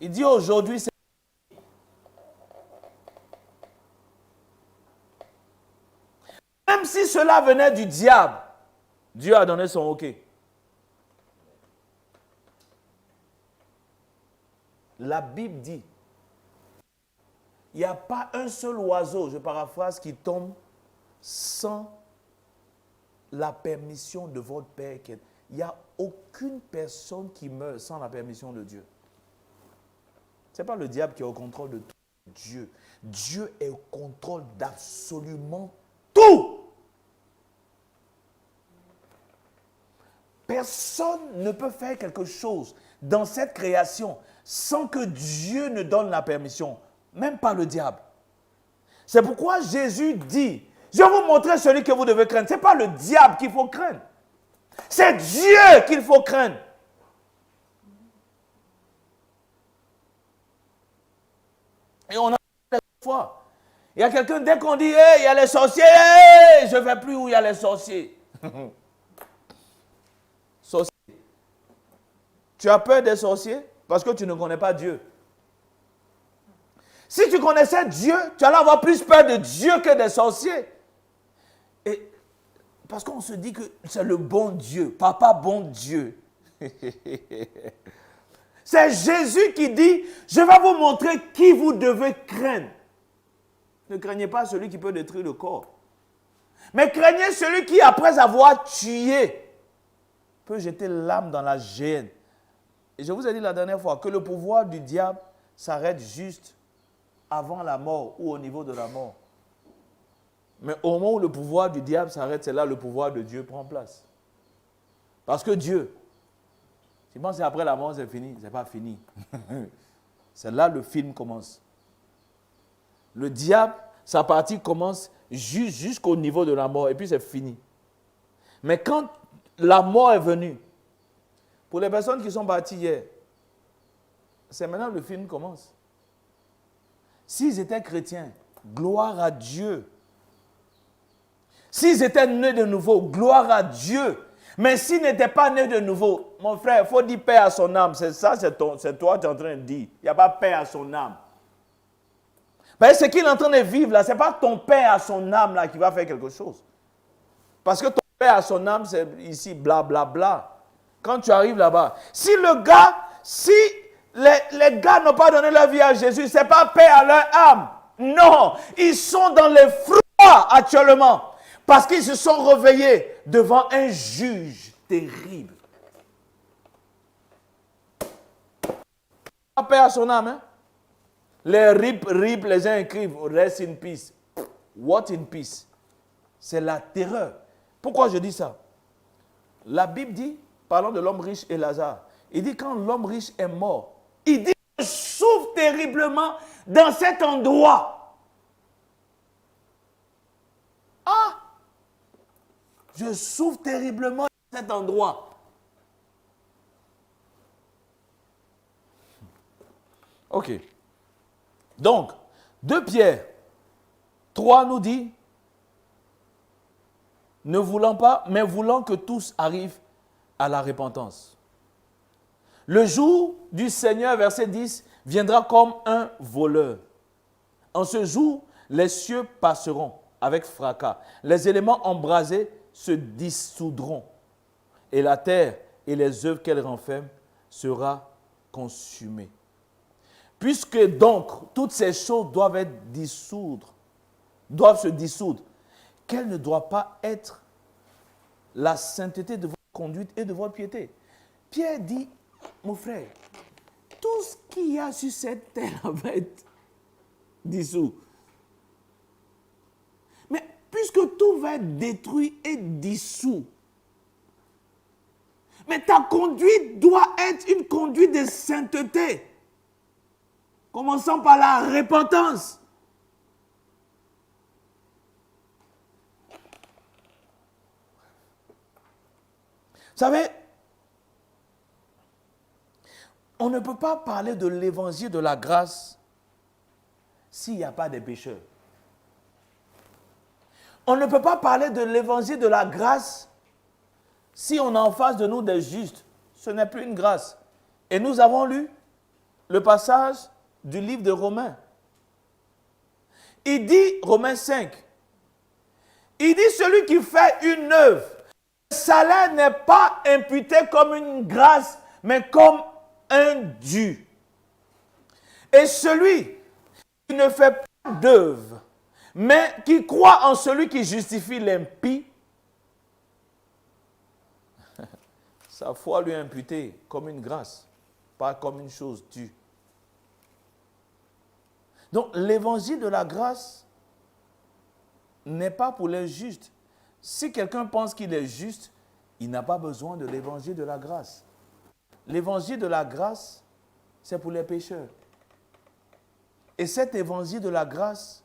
il dit aujourd'hui, c'est... Même si cela venait du diable, Dieu a donné son OK. La Bible dit, il n'y a pas un seul oiseau, je paraphrase, qui tombe sans la permission de votre Père. Il n'y a aucune personne qui meurt sans la permission de Dieu. Ce n'est pas le diable qui est au contrôle de tout. Dieu. Dieu est au contrôle d'absolument tout. Personne ne peut faire quelque chose dans cette création sans que Dieu ne donne la permission, même pas le diable. C'est pourquoi Jésus dit, je vais vous montrer celui que vous devez craindre. Ce n'est pas le diable qu'il faut craindre. C'est Dieu qu'il faut craindre. Et on a des fois. Il y a quelqu'un, dès qu'on dit, hey, il y a les sorciers, hey, je ne vais plus où il y a les sorciers. Sorciers. Tu as peur des sorciers parce que tu ne connais pas Dieu. Si tu connaissais Dieu, tu allais avoir plus peur de Dieu que des sorciers. Et parce qu'on se dit que c'est le bon Dieu, papa bon Dieu. C'est Jésus qui dit, je vais vous montrer qui vous devez craindre. Ne craignez pas celui qui peut détruire le corps. Mais craignez celui qui, après avoir tué, peut jeter l'âme dans la géhenne. Et je vous ai dit la dernière fois que le pouvoir du diable s'arrête juste avant la mort ou au niveau de la mort. Mais au moment où le pouvoir du diable s'arrête, c'est là le pouvoir de Dieu prend place. Parce que Dieu, si tu penses qu'après la mort c'est fini, ce n'est pas fini. C'est là le film commence. Le diable, sa partie commence jusqu'au niveau de la mort et puis c'est fini. Mais quand la mort est venue, pour les personnes qui sont parties hier, c'est maintenant le film commence. S'ils étaient chrétiens, gloire à Dieu. S'ils étaient nés de nouveau, gloire à Dieu. Mais s'ils n'étaient pas nés de nouveau, mon frère, il faut dire paix à son âme. C'est ça, c'est toi qui es en train de dire. Il n'y a pas paix à son âme. Mais ce qu'il est en train de vivre là, ce n'est pas ton père à son âme là qui va faire quelque chose. Parce que ton père à son âme, c'est ici, blablabla. Bla, bla. Quand tu arrives là-bas, si les gars n'ont pas donné leur vie à Jésus, ce n'est pas paix à leur âme. Non, ils sont dans les froids actuellement. Parce qu'ils se sont réveillés devant un juge terrible. Pas paix à son âme, hein? Les rip, les gens écrivent rest in peace. What in peace? C'est la terreur. Pourquoi je dis ça? La Bible dit, parlant de l'homme riche et Lazare, il dit quand l'homme riche est mort, il dit je souffre terriblement dans cet endroit. Ah! Je souffre terriblement dans cet endroit. Ok. Donc, 2 Pierre 3 nous dit, ne voulant pas, mais voulant que tous arrivent à la repentance. Le jour du Seigneur, verset 10, viendra comme un voleur. En ce jour, les cieux passeront avec fracas. Les éléments embrasés se dissoudront. Et la terre et les œuvres qu'elle renferme sera consumée. Puisque donc toutes ces choses doivent se dissoudre, quelle ne doit pas être la sainteté de votre conduite et de votre piété? Pierre dit, mon frère, tout ce qu'il y a sur cette terre va être dissous. puisque tout va être détruit et dissous. Mais ta conduite doit être une conduite de sainteté. Commençons par la repentance. Vous savez, on ne peut pas parler de l'évangile de la grâce s'il n'y a pas de pécheurs. On ne peut pas parler de l'évangile de la grâce si on a en face de nous des justes. Ce n'est plus une grâce. Et nous avons lu le passage du livre de Romains. Il dit, Romains 5, il dit celui qui fait une œuvre, le salaire n'est pas imputé comme une grâce, mais comme un dû. Et celui qui ne fait pas d'œuvre, mais qui croit en celui qui justifie l'impie, sa foi lui est imputée comme une grâce, pas comme une chose due. Donc l'évangile de la grâce n'est pas pour les justes. Si quelqu'un pense qu'il est juste, il n'a pas besoin de l'évangile de la grâce. L'évangile de la grâce, c'est pour les pécheurs. Et cet évangile de la grâce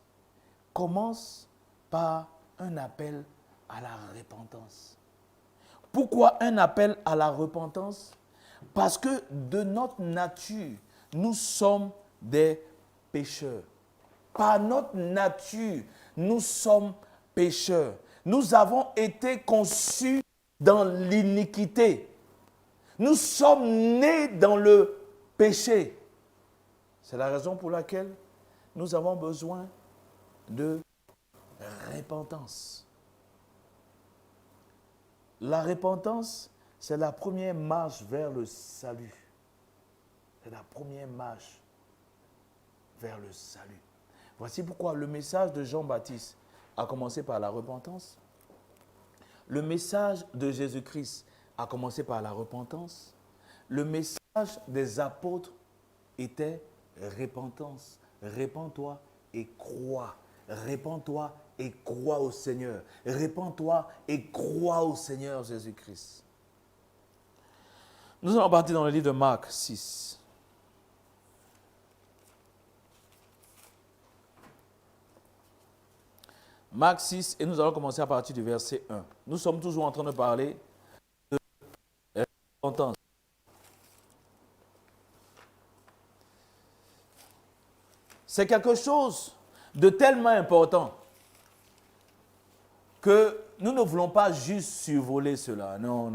commence par un appel à la repentance. Pourquoi un appel à la repentance? Parce que de notre nature, nous sommes des pécheurs. Par notre nature, nous sommes pécheurs. Nous avons été conçus dans l'iniquité. Nous sommes nés dans le péché. C'est la raison pour laquelle nous avons besoin de repentance. La repentance, c'est la première marche vers le salut. C'est la première marche vers le salut. Voici pourquoi le message de Jean-Baptiste a commencé par la repentance. Le message de Jésus-Christ a commencé par la repentance. Le message des apôtres était repentance. Répands-toi et crois. Répands-toi et crois au Seigneur. Répands-toi et crois au Seigneur Jésus-Christ. Nous allons partir dans le livre de Marc 6. Marc 6, et nous allons commencer à partir du verset 1. Nous sommes toujours en train de parler de repentance. C'est quelque chose de tellement important que nous ne voulons pas juste survoler cela. Non.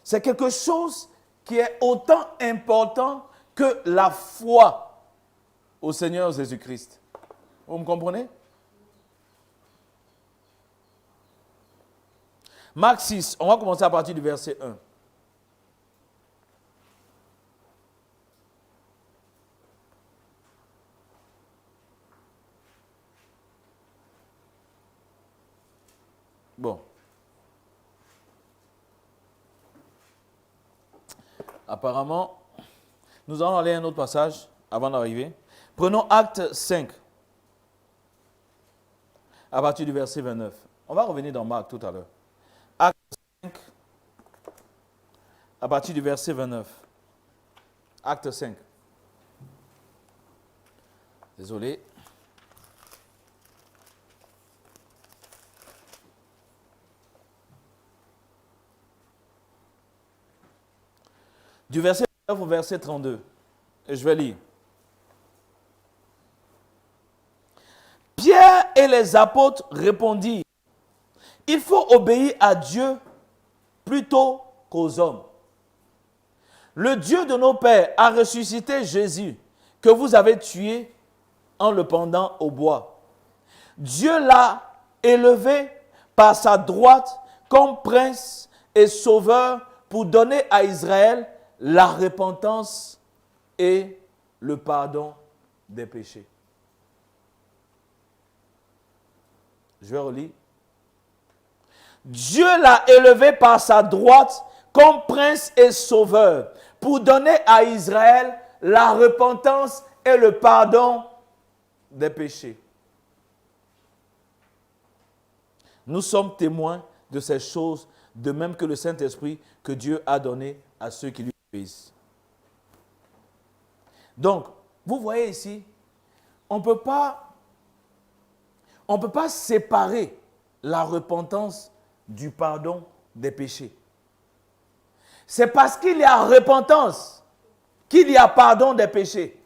C'est quelque chose qui est autant important que la foi au Seigneur Jésus-Christ. Vous me comprenez? Marc 6, on va commencer à partir du verset 1. Bon. Apparemment, nous allons aller à un autre passage avant d'arriver. Prenons Acte 5, à partir du verset 29. On va revenir dans Marc tout à l'heure. Acte 5, à partir du verset 29. Acte 5. Désolé. Du verset 9 au verset 32. Et je vais lire. Pierre et les apôtres répondirent, il faut obéir à Dieu plutôt qu'aux hommes. Le Dieu de nos pères a ressuscité Jésus, que vous avez tué en le pendant au bois. Dieu l'a élevé par sa droite comme prince et sauveur pour donner à Israël la repentance et le pardon des péchés. Je vais relire. Dieu l'a élevé par sa droite comme prince et sauveur pour donner à Israël la repentance et le pardon des péchés. Nous sommes témoins de ces choses, de même que le Saint-Esprit que Dieu a donné à ceux qui lui obéissent. Donc, vous voyez ici, on ne peut pas séparer la repentance du pardon des péchés. C'est parce qu'il y a repentance qu'il y a pardon des péchés.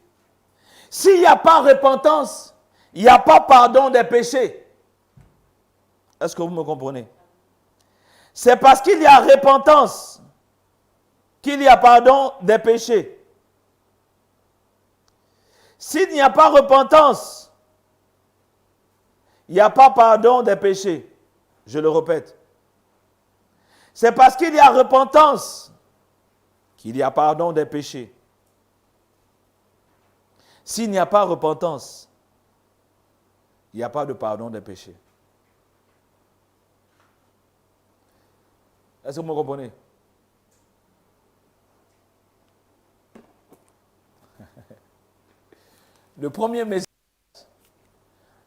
S'il n'y a pas repentance, il n'y a pas pardon des péchés. Est-ce que vous me comprenez? C'est parce qu'il y a repentance qu'il y a pardon des péchés. S'il n'y a pas repentance, il n'y a pas pardon des péchés. Je le répète. C'est parce qu'il y a repentance qu'il y a pardon des péchés. S'il n'y a pas repentance, il n'y a pas de pardon des péchés. Est-ce que vous me comprenez? Le premier message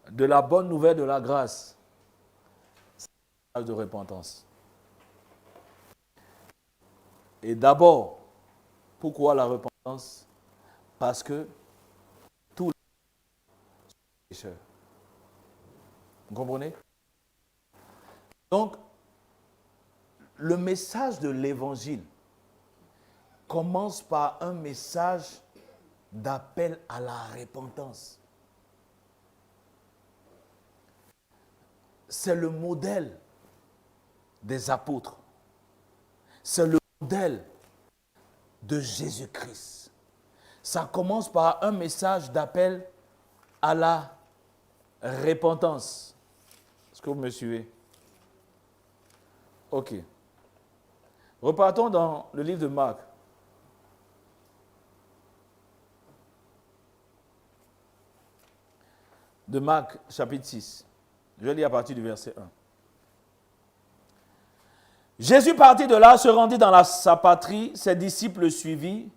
de la bonne nouvelle de la grâce, c'est le message de repentance. Et d'abord, pourquoi la repentance? Parce que tous les pécheurs. Vous comprenez? Donc, le message de l'évangile commence par un message d'appel à la repentance. C'est le modèle des apôtres. C'est le modèle de Jésus-Christ. Ça commence par un message d'appel à la repentance. Est-ce que vous me suivez? Ok. Repartons dans le livre de Marc. De Marc, chapitre 6. Je vais lire à partir du verset 1. Jésus partit de là, se rendit dans sa patrie, ses disciples le suivirent.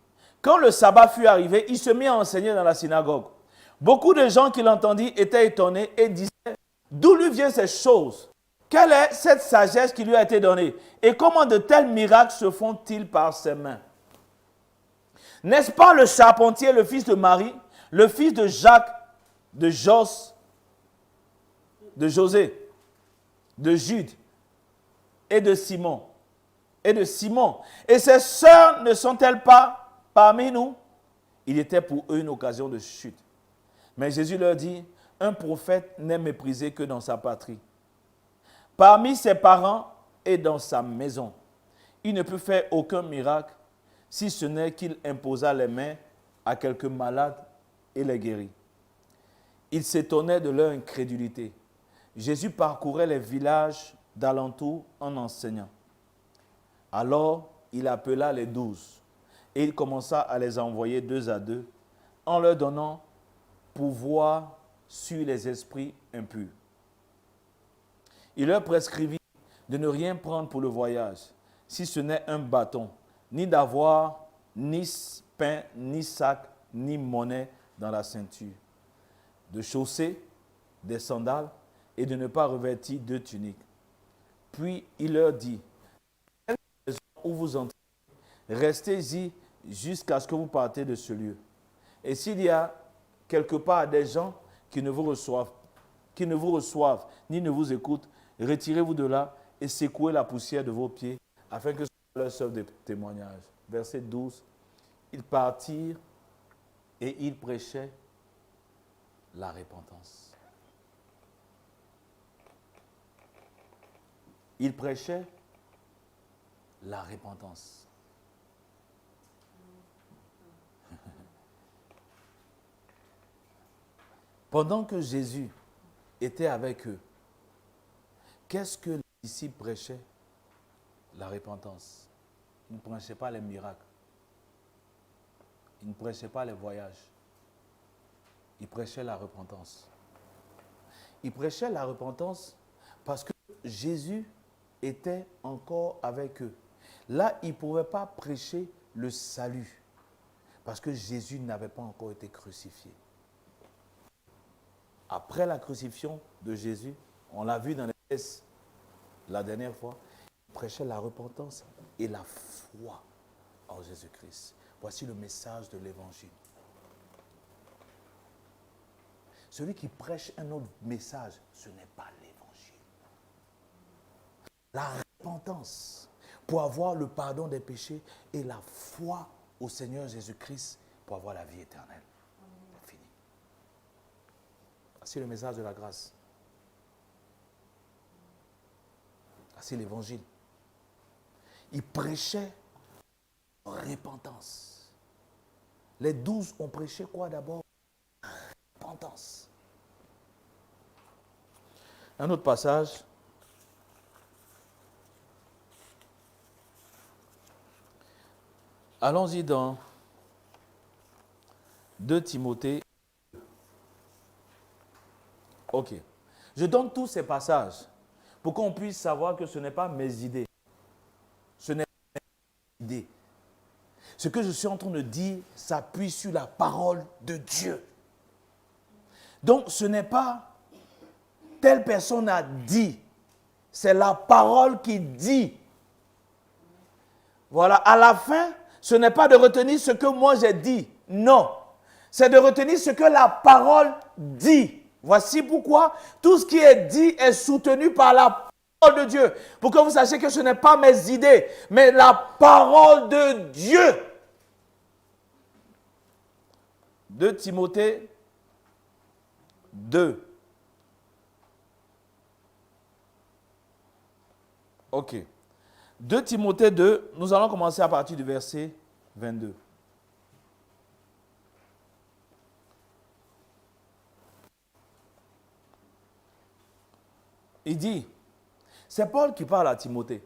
Quand le sabbat fut arrivé, il se mit à enseigner dans la synagogue. Beaucoup de gens qui l'entendirent étaient étonnés et disaient, d'où lui viennent ces choses? Quelle est cette sagesse qui lui a été donnée? Et comment de tels miracles se font-ils par ses mains? N'est-ce pas le charpentier, le fils de Marie, le fils de Jacques, de Jos, de José, de Jude et de Simon? Et ses sœurs ne sont-elles pas parmi nous? Il était pour eux une occasion de chute. Mais Jésus leur dit, un prophète n'est méprisé que dans sa patrie, parmi ses parents et dans sa maison. Il ne peut faire aucun miracle si ce n'est qu'il imposa les mains à quelques malades et les guérit. Il s'étonnait de leur incrédulité. Jésus parcourait les villages d'alentour en enseignant. Alors, il appela les 12 et il commença à les envoyer 2 à 2 en leur donnant pouvoir sur les esprits impurs. Il leur prescrivit de ne rien prendre pour le voyage, si ce n'est un bâton, ni d'avoir ni pain, ni sac, ni monnaie dans la ceinture, de chausser des sandales et de ne pas revêtir 2 tuniques. Puis il leur dit, où vous entrez, restez-y jusqu'à ce que vous partez de ce lieu. Et s'il y a quelque part des gens qui ne vous reçoivent, ni ne vous écoutent, retirez-vous de là et secouez la poussière de vos pieds, afin que cela leur serve de témoignage. Verset 12. Ils partirent et ils prêchaient la repentance. Ils prêchaient la repentance. Pendant que Jésus était avec eux, qu'est-ce que les disciples prêchaient? La repentance. Ils ne prêchaient pas les miracles. Ils ne prêchaient pas les voyages. Ils prêchaient la repentance. Ils prêchaient la repentance parce que Jésus était encore avec eux. Là, ils ne pouvaient pas prêcher le salut parce que Jésus n'avait pas encore été crucifié. Après la crucifixion de Jésus, on l'a vu dans les textes la dernière fois, il prêchait la repentance et la foi en Jésus-Christ. Voici le message de l'évangile. Celui qui prêche un autre message, ce n'est pas l'évangile. La repentance pour avoir le pardon des péchés et la foi au Seigneur Jésus-Christ pour avoir la vie éternelle. C'est fini. Voici le message de la grâce. Voici l'évangile. Il prêchait repentance. Les 12 ont prêché quoi d'abord? Repentance. Un autre passage. Allons-y dans 2 Timothée. Ok. Je donne tous ces passages pour qu'on puisse savoir que ce n'est pas mes idées. Ce n'est pas mes idées. Ce que je suis en train de dire s'appuie sur la parole de Dieu. Donc ce n'est pas telle personne a dit. C'est la parole qui dit. Voilà, à la fin, ce n'est pas de retenir ce que moi j'ai dit. Non. C'est de retenir ce que la parole dit. Voici pourquoi tout ce qui est dit est soutenu par la parole de Dieu. Pour que vous sachiez que ce n'est pas mes idées, mais la parole de Dieu. 2 Timothée 2. Ok. 2 Timothée 2, nous allons commencer à partir du verset 22. Il dit, c'est Paul qui parle à Timothée.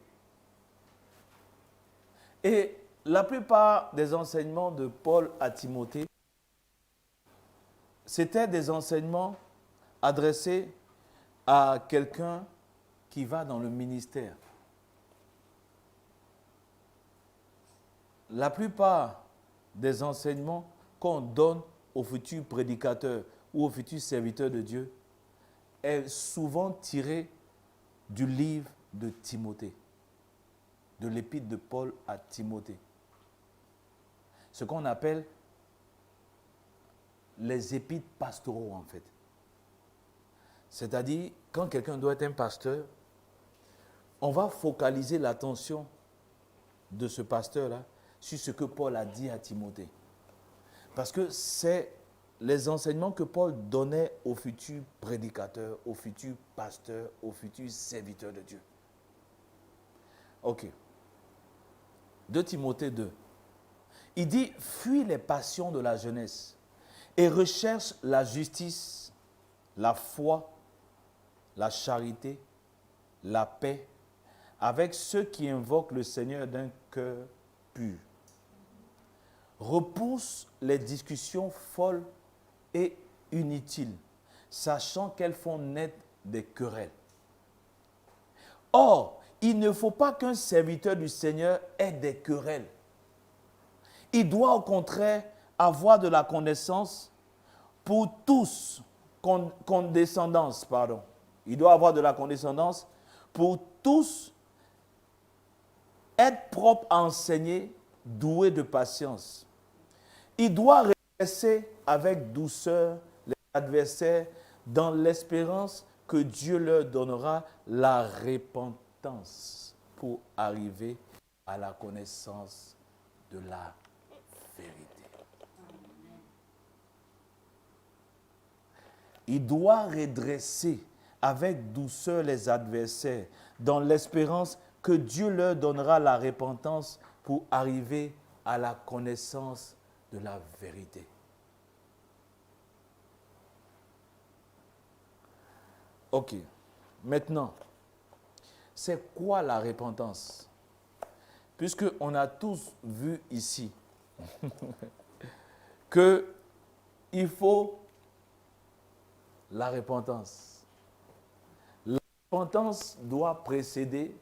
Et la plupart des enseignements de Paul à Timothée, c'était des enseignements adressés à quelqu'un qui va dans le ministère. La plupart des enseignements qu'on donne aux futurs prédicateurs ou aux futurs serviteurs de Dieu est souvent tiré du livre de Timothée, de l'épître de Paul à Timothée. Ce qu'on appelle les épîtres pastoraux en fait. C'est-à-dire, quand quelqu'un doit être un pasteur, on va focaliser l'attention de ce pasteur-là sur ce que Paul a dit à Timothée. Parce que c'est les enseignements que Paul donnait aux futurs prédicateurs, aux futurs pasteurs, aux futurs serviteurs de Dieu. Ok. 2 Timothée 2. Il dit, fuis les passions de la jeunesse et recherche la justice, la foi, la charité, la paix, avec ceux qui invoquent le Seigneur d'un cœur pur. Repousse les discussions folles et inutiles, sachant qu'elles font naître des querelles. Or, il ne faut pas qu'un serviteur du Seigneur ait des querelles. Il doit au contraire avoir de la connaissance pour tous, condescendance, pardon. Il doit avoir de la condescendance pour tous, être propre à enseigner, doué de patience. Il doit redresser avec douceur les adversaires dans l'espérance que Dieu leur donnera la repentance pour arriver à la connaissance de la vérité. Il doit redresser avec douceur les adversaires dans l'espérance que Dieu leur donnera la repentance pour arriver à la connaissance de la vérité. Ok. Maintenant, c'est quoi la repentance? Puisqu'on a tous vu ici qu'il faut la repentance. La repentance doit précéder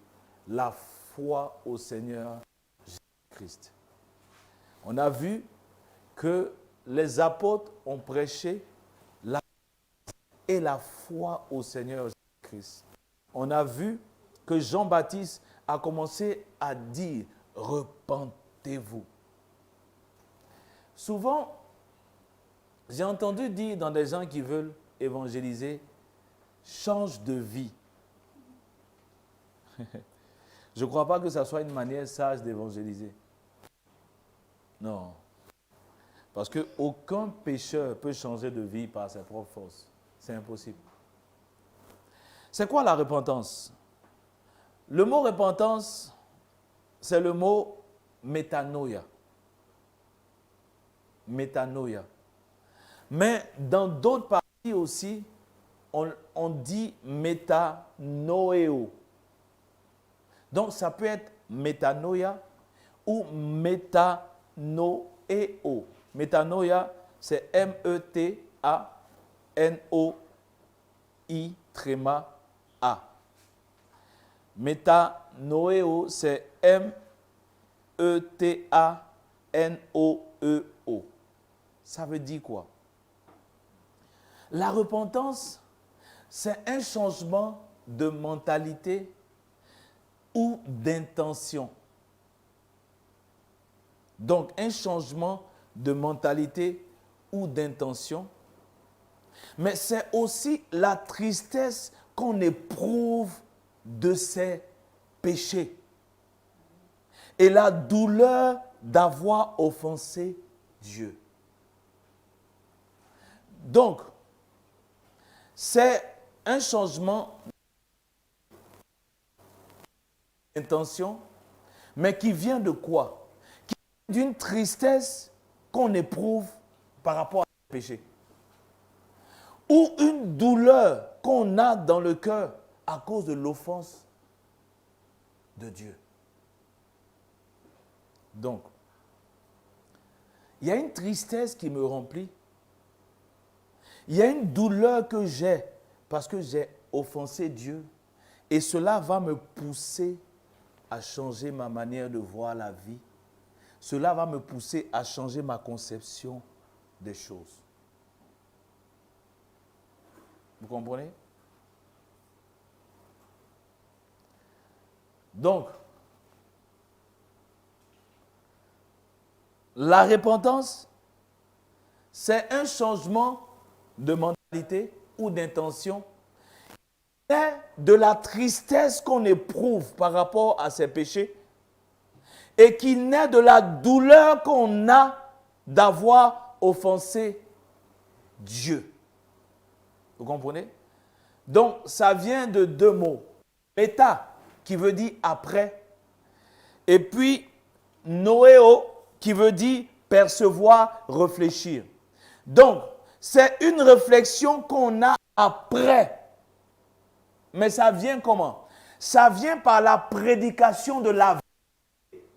la foi au Seigneur Jésus-Christ. On a vu que les apôtres ont prêché la et la foi au Seigneur Jésus-Christ. On a vu que Jean-Baptiste a commencé à dire « Repentez-vous ». Souvent, j'ai entendu dire dans des gens qui veulent évangéliser « change de vie ». Je ne crois pas que ça soit une manière sage d'évangéliser. Non. Parce qu'aucun pécheur peut changer de vie par ses propres forces. C'est impossible. C'est quoi la repentance? Le mot repentance, c'est le mot métanoïa. Métanoïa. Mais dans d'autres parties aussi, on dit métanoéo. Donc ça peut être métanoïa ou métanoéo. Métanoïa, c'est M-E-T-A-N-O-I-A. Métanoéo, c'est M-E-T-A-N-O-E-O. Ça veut dire quoi? La repentance, c'est un changement de mentalité ou d'intention. Donc, un changement de mentalité ou d'intention. Mais c'est aussi la tristesse qu'on éprouve de ses péchés. Et la douleur d'avoir offensé Dieu. Donc, c'est un changement d'intention, mais qui vient de quoi? Qui vient d'une tristesse qu'on éprouve par rapport à ce péché. Ou une douleur qu'on a dans le cœur à cause de l'offense de Dieu. Donc, il y a une tristesse qui me remplit. Il y a une douleur que j'ai parce que j'ai offensé Dieu. Et cela va me pousser à changer ma manière de voir la vie. Cela va me pousser à changer ma conception des choses. Vous comprenez? Donc, la repentance, c'est un changement de mentalité ou d'intention. C'est de la tristesse qu'on éprouve par rapport à ses péchés et qui naît de la douleur qu'on a d'avoir offensé Dieu. Vous comprenez? Donc, ça vient de deux mots. Méta, qui veut dire après, et puis noéo, qui veut dire percevoir, réfléchir. Donc, c'est une réflexion qu'on a après. Mais ça vient comment? Ça vient par la prédication de la vérité.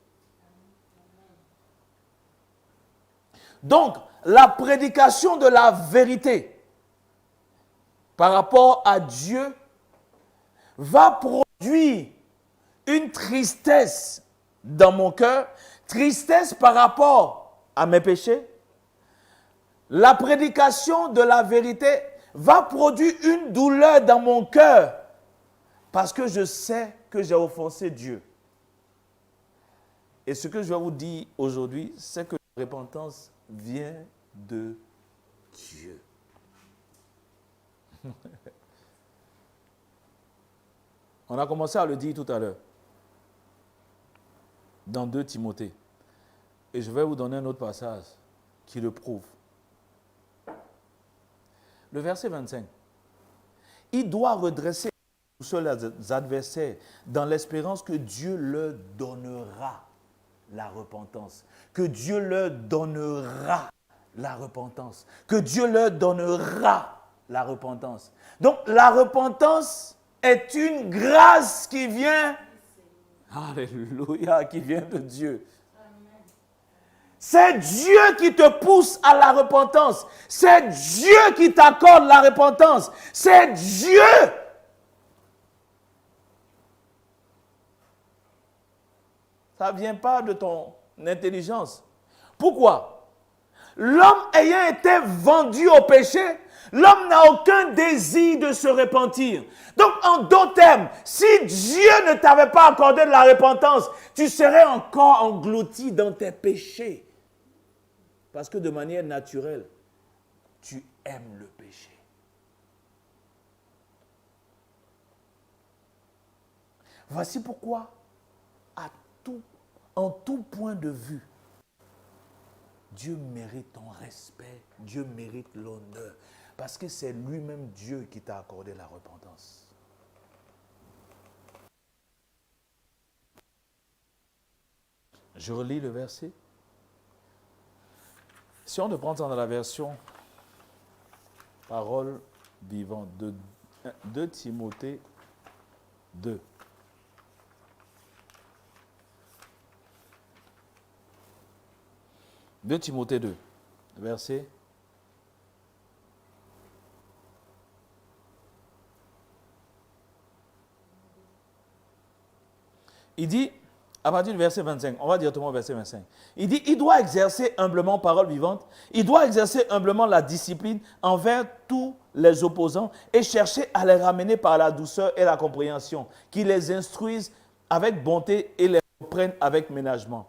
Donc, la prédication de la vérité par rapport à Dieu va produire une tristesse dans mon cœur, tristesse par rapport à mes péchés. La prédication de la vérité va produire une douleur dans mon cœur parce que je sais que j'ai offensé Dieu. Et ce que je vais vous dire aujourd'hui, c'est que la repentance vient de Dieu. On a commencé à le dire tout à l'heure, dans 2 Timothée. Et je vais vous donner un autre passage qui le prouve. Le verset 25. Il doit redresser tous ses adversaires dans l'espérance que Dieu leur donnera la repentance. Que Dieu leur donnera la repentance. Que Dieu leur donnera la repentance. Donc la repentance est une grâce qui vient, alléluia, qui vient de Dieu. C'est Dieu qui te pousse à la repentance. C'est Dieu qui t'accorde la repentance. C'est Dieu. Ça ne vient pas de ton intelligence. Pourquoi? l'homme ayant été vendu au péché, l'homme n'a aucun désir de se repentir. Donc, en d'autres termes, si Dieu ne t'avait pas accordé de la repentance, tu serais encore englouti dans tes péchés. Parce que de manière naturelle, tu aimes le péché. Voici pourquoi, en tout point de vue, Dieu mérite ton respect, Dieu mérite l'honneur, parce que c'est lui-même Dieu qui t'a accordé la repentance. Je relis le verset. Si on le prend dans la version Parole vivante de Timothée 2. De Timothée 2, verset. Il dit, à partir du verset 25, on va directement au verset 25. Il dit, il doit exercer humblement parole vivante, il doit exercer humblement la discipline envers tous les opposants et chercher à les ramener par la douceur et la compréhension, qui les instruisent avec bonté et les reprennent avec ménagement.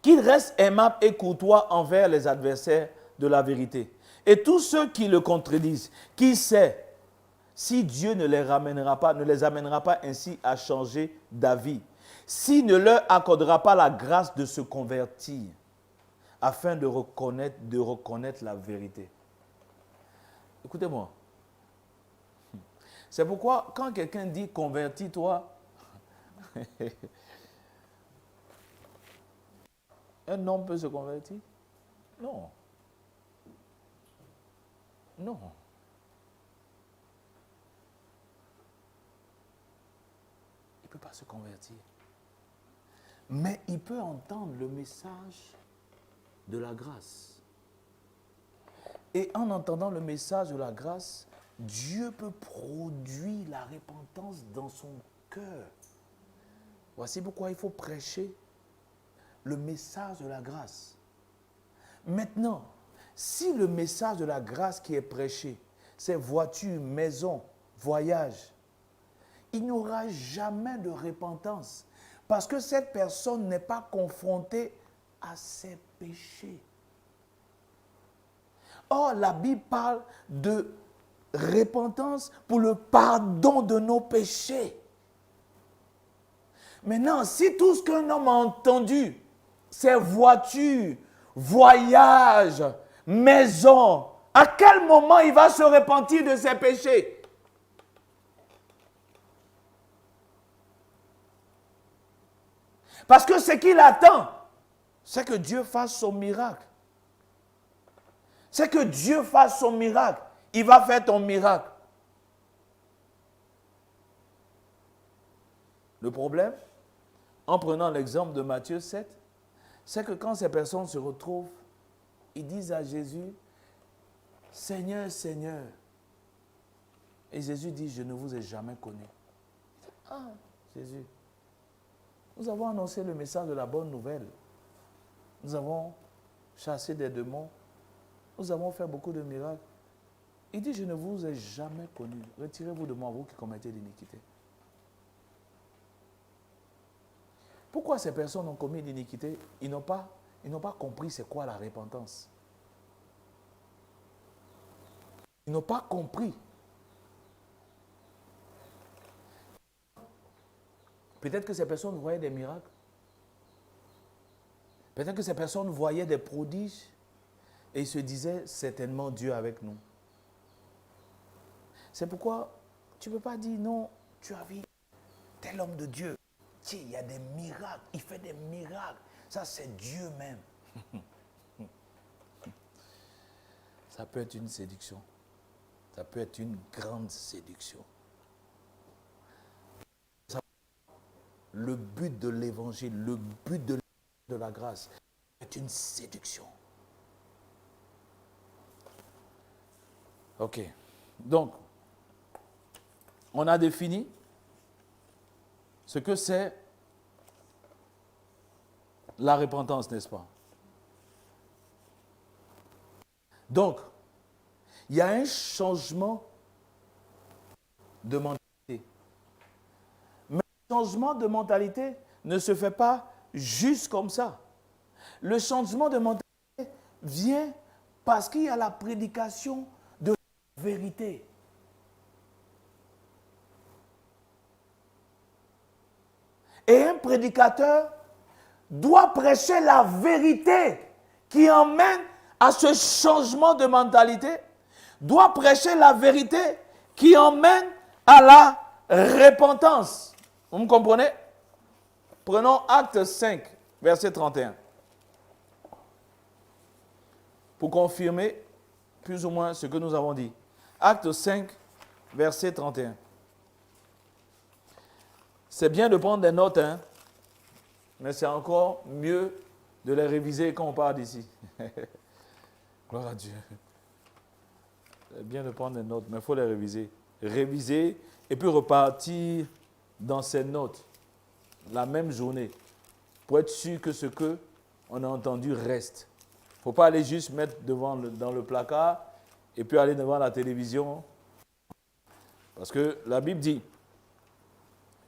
Qu'il reste aimable et courtois envers les adversaires de la vérité. Et tous ceux qui le contredisent, qui sait si Dieu ne les amènera pas ainsi à changer d'avis, s'il ne leur accordera pas la grâce de se convertir, afin de reconnaître la vérité. Écoutez-moi. C'est pourquoi quand quelqu'un dit convertis-toi, un homme peut se convertir? Non. Non. Il ne peut pas se convertir. Mais il peut entendre le message de la grâce. Et en entendant le message de la grâce, Dieu peut produire la repentance dans son cœur. Voici pourquoi il faut prêcher le message de la grâce. Maintenant, si le message de la grâce qui est prêché, c'est voiture, maison, voyage, il n'y aura jamais de repentance parce que cette personne n'est pas confrontée à ses péchés. Or, la Bible parle de repentance pour le pardon de nos péchés. Maintenant, si tout ce qu'un homme a entendu, c'est voiture, voyage, maison, à quel moment il va se repentir de ses péchés? Parce que ce qu'il attend, c'est que Dieu fasse son miracle. C'est que Dieu fasse son miracle. Il va faire ton miracle. Le problème, en prenant l'exemple de Matthieu 7, c'est que quand ces personnes se retrouvent, ils disent à Jésus, Seigneur, Seigneur. Et Jésus dit, je ne vous ai jamais connu. Ah, Jésus, nous avons annoncé le message de la bonne nouvelle. Nous avons chassé des démons. Nous avons fait beaucoup de miracles. Il dit, je ne vous ai jamais connu. Retirez-vous de moi, vous qui commettez l'iniquité. Pourquoi ces personnes ont commis l'iniquité? Ils n'ont pas compris c'est quoi la repentance. Ils n'ont pas compris. Peut-être que ces personnes voyaient des miracles. Peut-être que ces personnes voyaient des prodiges et ils se disaient certainement Dieu avec nous. C'est pourquoi tu ne peux pas dire non, tu as vu tel homme de Dieu. Tiens, il y a des miracles, il fait des miracles. Ça, c'est Dieu même. Ça peut être une séduction. Ça peut être une grande séduction. Le but de l'évangile, le but de la grâce est une séduction. Ok. Donc, on a défini ce que c'est la repentance, n'est-ce pas? Donc, il y a un changement de mentalité. Mais le changement de mentalité ne se fait pas juste comme ça. Le changement de mentalité vient parce qu'il y a la prédication de la vérité. Et un prédicateur doit prêcher la vérité qui emmène à ce changement de mentalité, doit prêcher la vérité qui emmène à la repentance. Vous me comprenez? Prenons Acte 5, verset 31. Pour confirmer plus ou moins ce que nous avons dit. Acte 5, verset 31. C'est bien de prendre des notes, hein, mais c'est encore mieux de les réviser quand on part d'ici. Gloire à Dieu. C'est bien de prendre des notes, mais il faut les réviser. Réviser et puis repartir dans ces notes la même journée pour être sûr que ce qu'on a entendu reste. Il ne faut pas aller juste mettre dans le placard et puis aller devant la télévision. Parce que la Bible dit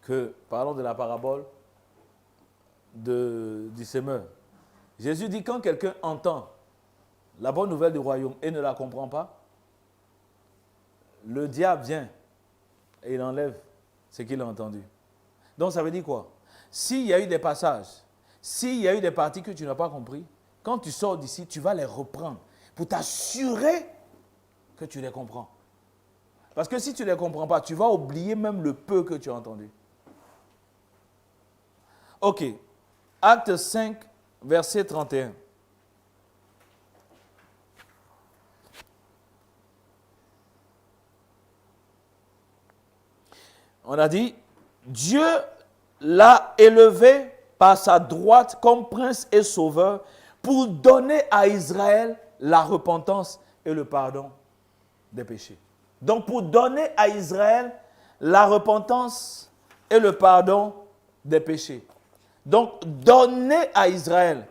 que, parlons de la parabole du semeur. Jésus dit quand quelqu'un entend la bonne nouvelle du royaume et ne la comprend pas, le diable vient et il enlève ce qu'il a entendu. Donc ça veut dire quoi? S'il y a eu des passages, s'il y a eu des parties que tu n'as pas compris, quand tu sors d'ici, tu vas les reprendre pour t'assurer que tu les comprends. Parce que si tu ne les comprends pas, tu vas oublier même le peu que tu as entendu. Ok. Acte 5, verset 31. On a dit, Dieu l'a élevé par sa droite comme prince et sauveur pour donner à Israël la repentance et le pardon des péchés. Donc pour donner à Israël la repentance et le pardon des péchés. Donc donner à Israël,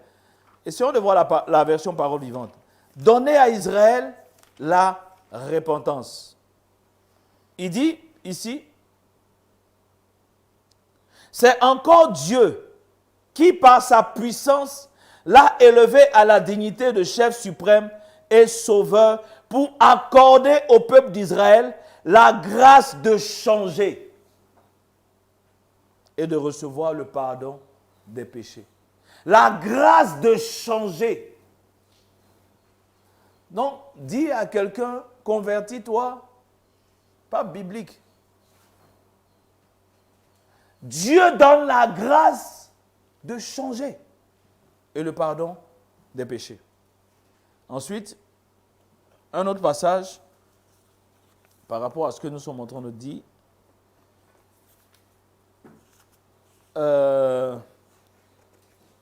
essayons de voir la version parole vivante, donner à Israël la repentance. Il dit ici, c'est encore Dieu qui, par sa puissance, l'a élevé à la dignité de chef suprême et sauveur pour accorder au peuple d'Israël la grâce de changer et de recevoir le pardon des péchés. La grâce de changer. Donc, dis à quelqu'un, convertis-toi, pas biblique. Dieu donne la grâce de changer et le pardon des péchés. Ensuite, un autre passage par rapport à ce que nous sommes en train de dire.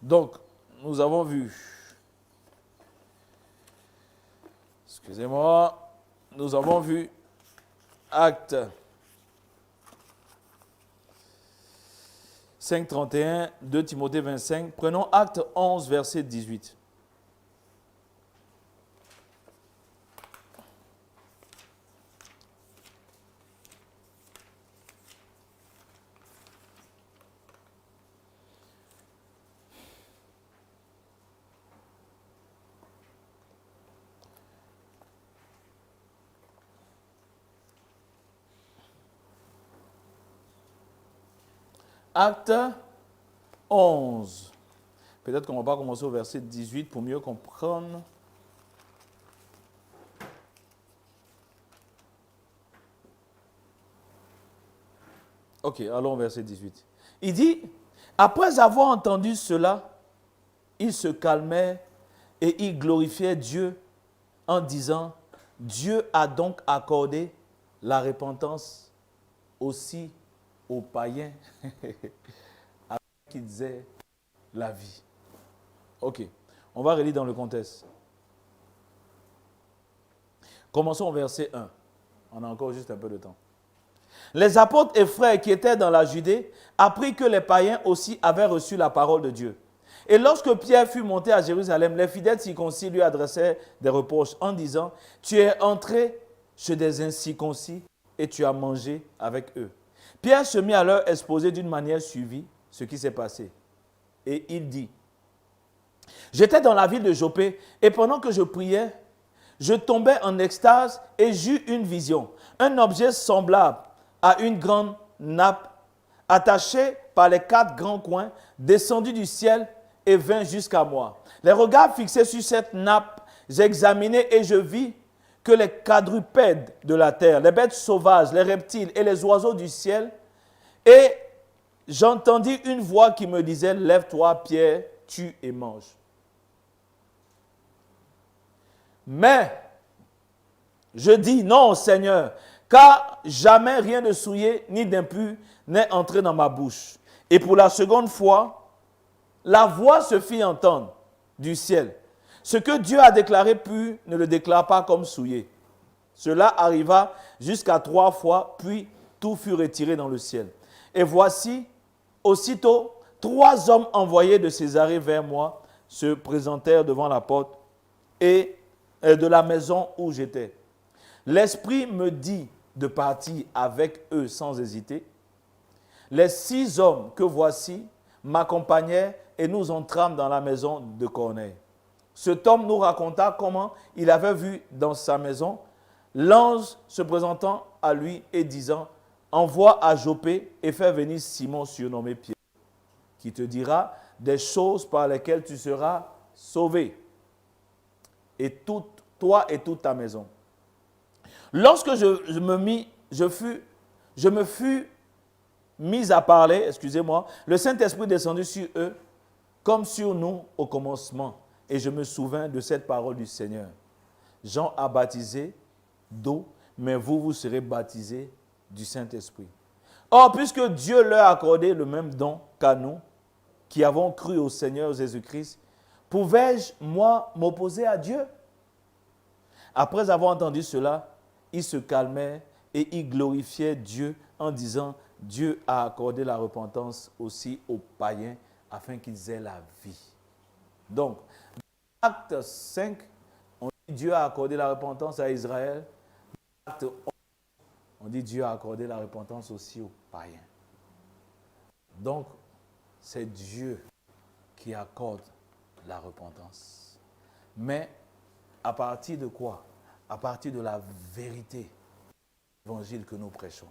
Donc, nous avons vu, excusez-moi, nous avons vu Acte 5, 31, 2 Timothée 25. Prenons Acte 11, verset 18. Acte 11. Peut-être qu'on va pas commencer au verset 18 pour mieux comprendre. Ok, allons au verset 18. Il dit, après avoir entendu cela, il se calmait et il glorifiait Dieu en disant, Dieu a donc accordé la repentance aussi aux païens qui disaient la vie. Ok, on va relire dans le contexte. Commençons au verset 1. On a encore juste un peu de temps. Les apôtres et frères qui étaient dans la Judée apprirent que les païens aussi avaient reçu la parole de Dieu. Et lorsque Pierre fut monté à Jérusalem, les fidèles circoncis lui adressèrent des reproches en disant, « Tu es entré chez des incirconcis et tu as mangé avec eux. » Pierre se mit à leur exposer d'une manière suivie ce qui s'est passé. Et il dit, « J'étais dans la ville de Joppé et pendant que je priais, je tombais en extase et j'eus une vision. Un objet semblable à une grande nappe attaché par les 4 grands coins, descendu du ciel et vint jusqu'à moi. Les regards fixés sur cette nappe, j'examinai et je vis que les quadrupèdes de la terre, les bêtes sauvages, les reptiles et les oiseaux du ciel, et j'entendis une voix qui me disait, « Lève-toi, Pierre, tue et mange. » Mais je dis, « Non, Seigneur, car jamais rien de souillé ni d'impur n'est entré dans ma bouche. » Et pour la seconde fois, la voix se fit entendre du ciel. Ce que Dieu a déclaré pur ne le déclare pas comme souillé. Cela arriva jusqu'à 3 fois, puis tout fut retiré dans le ciel. Et voici, aussitôt, 3 hommes envoyés de Césarée vers moi se présentèrent devant la porte et de la maison où j'étais. L'Esprit me dit de partir avec eux sans hésiter. Les 6 hommes que voici m'accompagnèrent et nous entrâmes dans la maison de Corneille. Cet homme nous raconta comment il avait vu dans sa maison l'ange se présentant à lui et disant, « Envoie à Joppé et fais venir Simon surnommé Pierre, qui te dira des choses par lesquelles tu seras sauvé, et toi et toute ta maison. » Lorsque je me fus mis à parler, excusez-moi, le Saint-Esprit descendit sur eux comme sur nous au commencement. Et je me souvins de cette parole du Seigneur. Jean a baptisé d'eau, mais vous, vous serez baptisés du Saint-Esprit. Or, puisque Dieu leur a accordé le même don qu'à nous, qui avons cru au Seigneur Jésus-Christ, pouvais-je, moi, m'opposer à Dieu? Après avoir entendu cela, ils se calmaient et ils glorifiaient Dieu en disant, Dieu a accordé la repentance aussi aux païens afin qu'ils aient la vie. Donc, dans Acte 5, on dit Dieu a accordé la repentance à Israël. Acte 11, on dit Dieu a accordé la repentance aussi aux païens. Donc, c'est Dieu qui accorde la repentance. Mais à partir de quoi? À partir de la vérité, l'évangile que nous prêchons.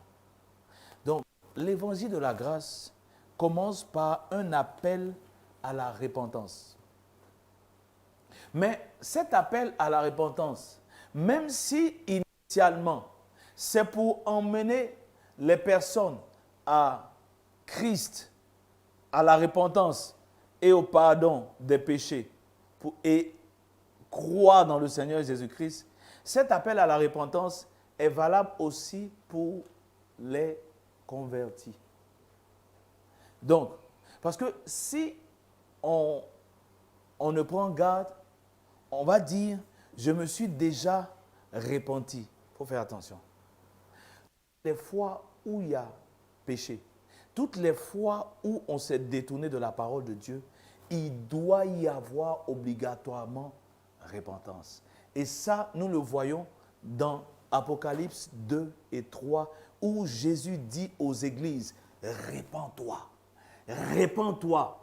Donc, l'évangile de la grâce commence par un appel à la repentance. Mais cet appel à la repentance, même si initialement, c'est pour emmener les personnes à Christ, à la repentance et au pardon des péchés, et croire dans le Seigneur Jésus-Christ, cet appel à la repentance est valable aussi pour les convertis. Donc, parce que si on ne prend garde, on va dire, je me suis déjà repenti. Il faut faire attention. Toutes les fois où il y a péché, toutes les fois où on s'est détourné de la parole de Dieu, il doit y avoir obligatoirement repentance. Et ça, nous le voyons dans Apocalypse 2 et 3, où Jésus dit aux églises, répands-toi, répands-toi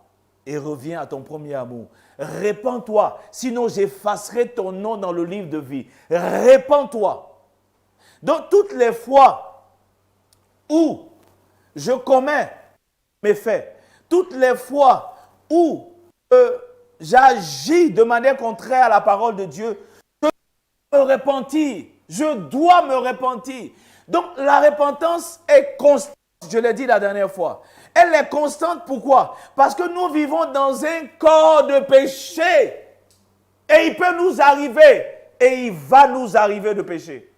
et reviens à ton premier amour. Répands-toi, sinon j'effacerai ton nom dans le livre de vie. Répands-toi. Donc toutes les fois où je commets mes faits, toutes les fois où j'agis de manière contraire à la parole de Dieu, je dois me repentir. Je dois me repentir. Donc la repentance est constante, je l'ai dit la dernière fois. Elle est constante, pourquoi? Parce que nous vivons dans un corps de péché. Et il peut nous arriver, et il va nous arriver de pécher.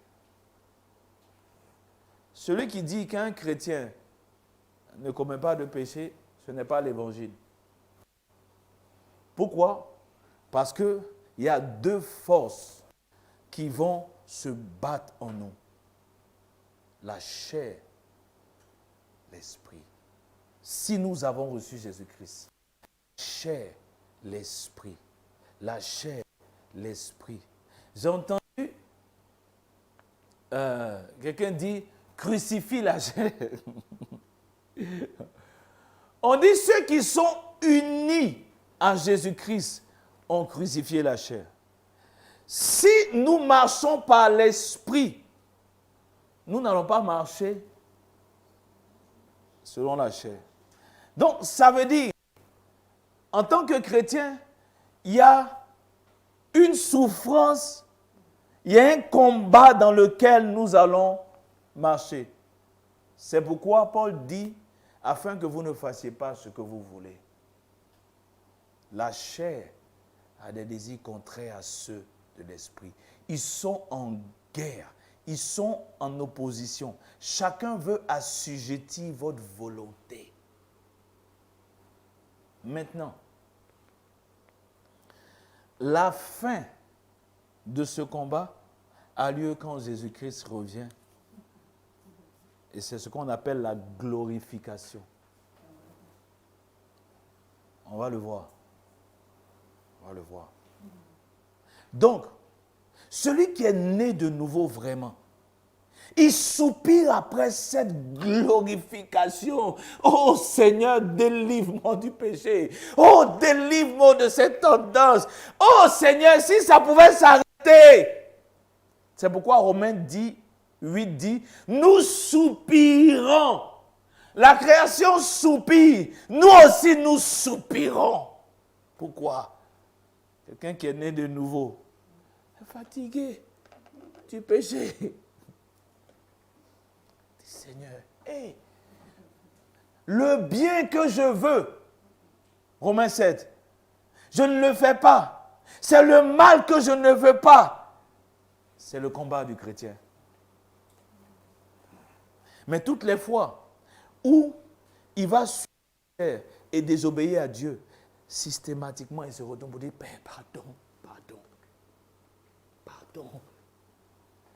Celui qui dit qu'un chrétien ne commet pas de péché, ce n'est pas l'évangile. Pourquoi? Parce qu'il y a 2 forces qui vont se battre en nous. La chair, l'esprit. Si nous avons reçu Jésus-Christ, la chair l'esprit. La chair, l'esprit. J'ai entendu quelqu'un dire, crucifie la chair. On dit ceux qui sont unis à Jésus-Christ ont crucifié la chair. Si nous marchons par l'esprit, nous n'allons pas marcher selon la chair. Donc, ça veut dire, en tant que chrétien, il y a une souffrance, il y a un combat dans lequel nous allons marcher. C'est pourquoi Paul dit, afin que vous ne fassiez pas ce que vous voulez. La chair a des désirs contraires à ceux de l'esprit. Ils sont en guerre, ils sont en opposition. Chacun veut assujettir votre volonté. Maintenant, la fin de ce combat a lieu quand Jésus-Christ revient. Et c'est ce qu'on appelle la glorification. On va le voir. On va le voir. Donc, celui qui est né de nouveau vraiment, il soupire après cette glorification. Oh Seigneur, délivre-moi du péché. Oh, délivre-moi de cette tendance. Oh Seigneur, si ça pouvait s'arrêter. C'est pourquoi Romains 8 dit, nous soupirons. La création soupire. Nous aussi, nous soupirons. Pourquoi? Quelqu'un qui est né de nouveau est fatigué du péché. Seigneur, hey, le bien que je veux, Romains 7, je ne le fais pas. C'est le mal que je ne veux pas. C'est le combat du chrétien. Mais toutes les fois où il va suivre et désobéir à Dieu, systématiquement, il se retourne pour dire, Père, pardon, pardon, pardon,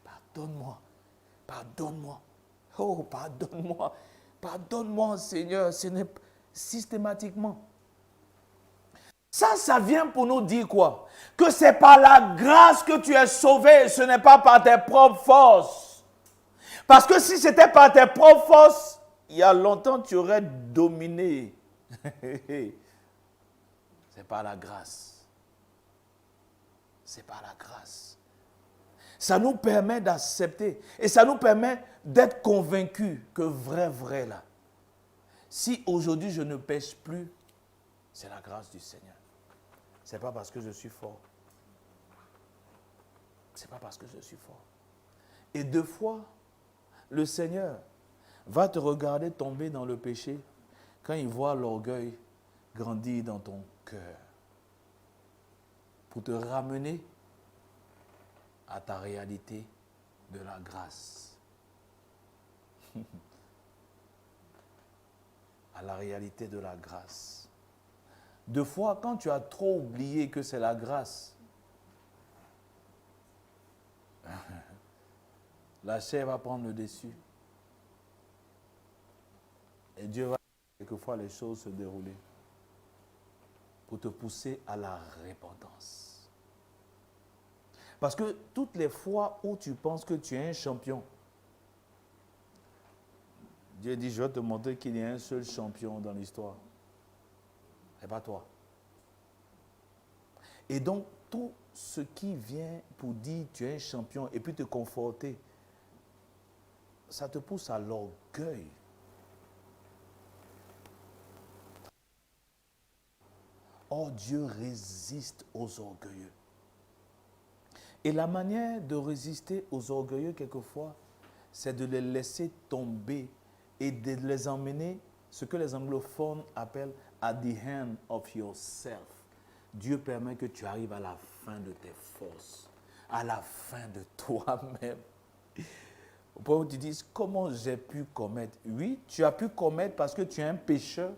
pardonne-moi, pardonne-moi. Oh, pardonne-moi, pardonne-moi, Seigneur, ce n'est systématiquement. Ça vient pour nous dire quoi? Que c'est par la grâce que tu es sauvé, ce n'est pas par tes propres forces. Parce que si c'était par tes propres forces, il y a longtemps tu aurais dominé. C'est par la grâce. C'est par la grâce. Ça nous permet d'accepter et ça nous permet d'être convaincus que vrai là, si aujourd'hui je ne pêche plus, c'est la grâce du Seigneur. Ce n'est pas parce que je suis fort. Ce n'est pas parce que je suis fort. Et deux fois, le Seigneur va te regarder tomber dans le péché quand il voit l'orgueil grandir dans ton cœur pour te ramener à ta réalité de la grâce. À la réalité de la grâce. Deux fois, quand tu as trop oublié que c'est la grâce, la chair va prendre le dessus. Et Dieu va quelquefois les choses se dérouler pour te pousser à la repentance. Parce que toutes les fois où tu penses que tu es un champion, Dieu dit, je vais te montrer qu'il y a un seul champion dans l'histoire. Ce n'est pas toi. Et donc, tout ce qui vient pour dire tu es un champion et puis te conforter, ça te pousse à l'orgueil. Or, Dieu résiste aux orgueilleux. Et la manière de résister aux orgueilleux, quelquefois, c'est de les laisser tomber et de les emmener, ce que les anglophones appellent at the hand of yourself. Dieu permet que tu arrives à la fin de tes forces, à la fin de toi-même. Au point où tu dis, comment j'ai pu commettre? Oui, tu as pu commettre parce que tu es un pécheur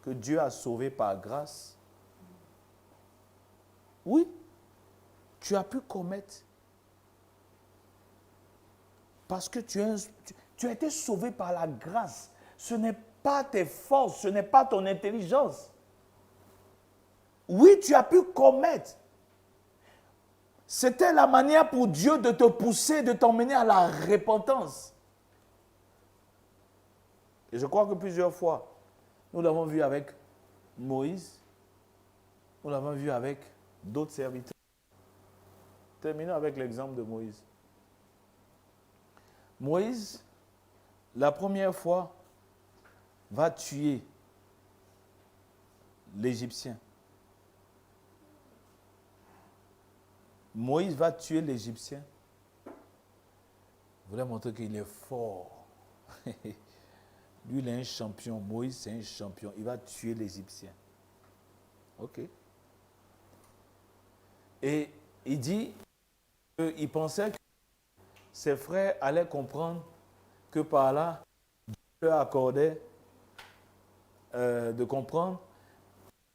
que Dieu a sauvé par grâce. Oui, tu as pu commettre parce que tu as été sauvé par la grâce. Ce n'est pas tes forces, ce n'est pas ton intelligence. Oui, tu as pu commettre. C'était la manière pour Dieu de te pousser, de t'emmener à la repentance. Et je crois que plusieurs fois, nous l'avons vu avec Moïse, nous l'avons vu avec d'autres serviteurs. Terminons avec l'exemple de Moïse. Moïse, la première fois, va tuer l'Égyptien. Moïse va tuer l'Égyptien. Il voulait montrer qu'il est fort. Lui, il est un champion. Moïse, c'est un champion. Il va tuer l'Égyptien. Ok. Et il dit qu'il pensait que ses frères allaient comprendre que par là, Dieu leur accordait de comprendre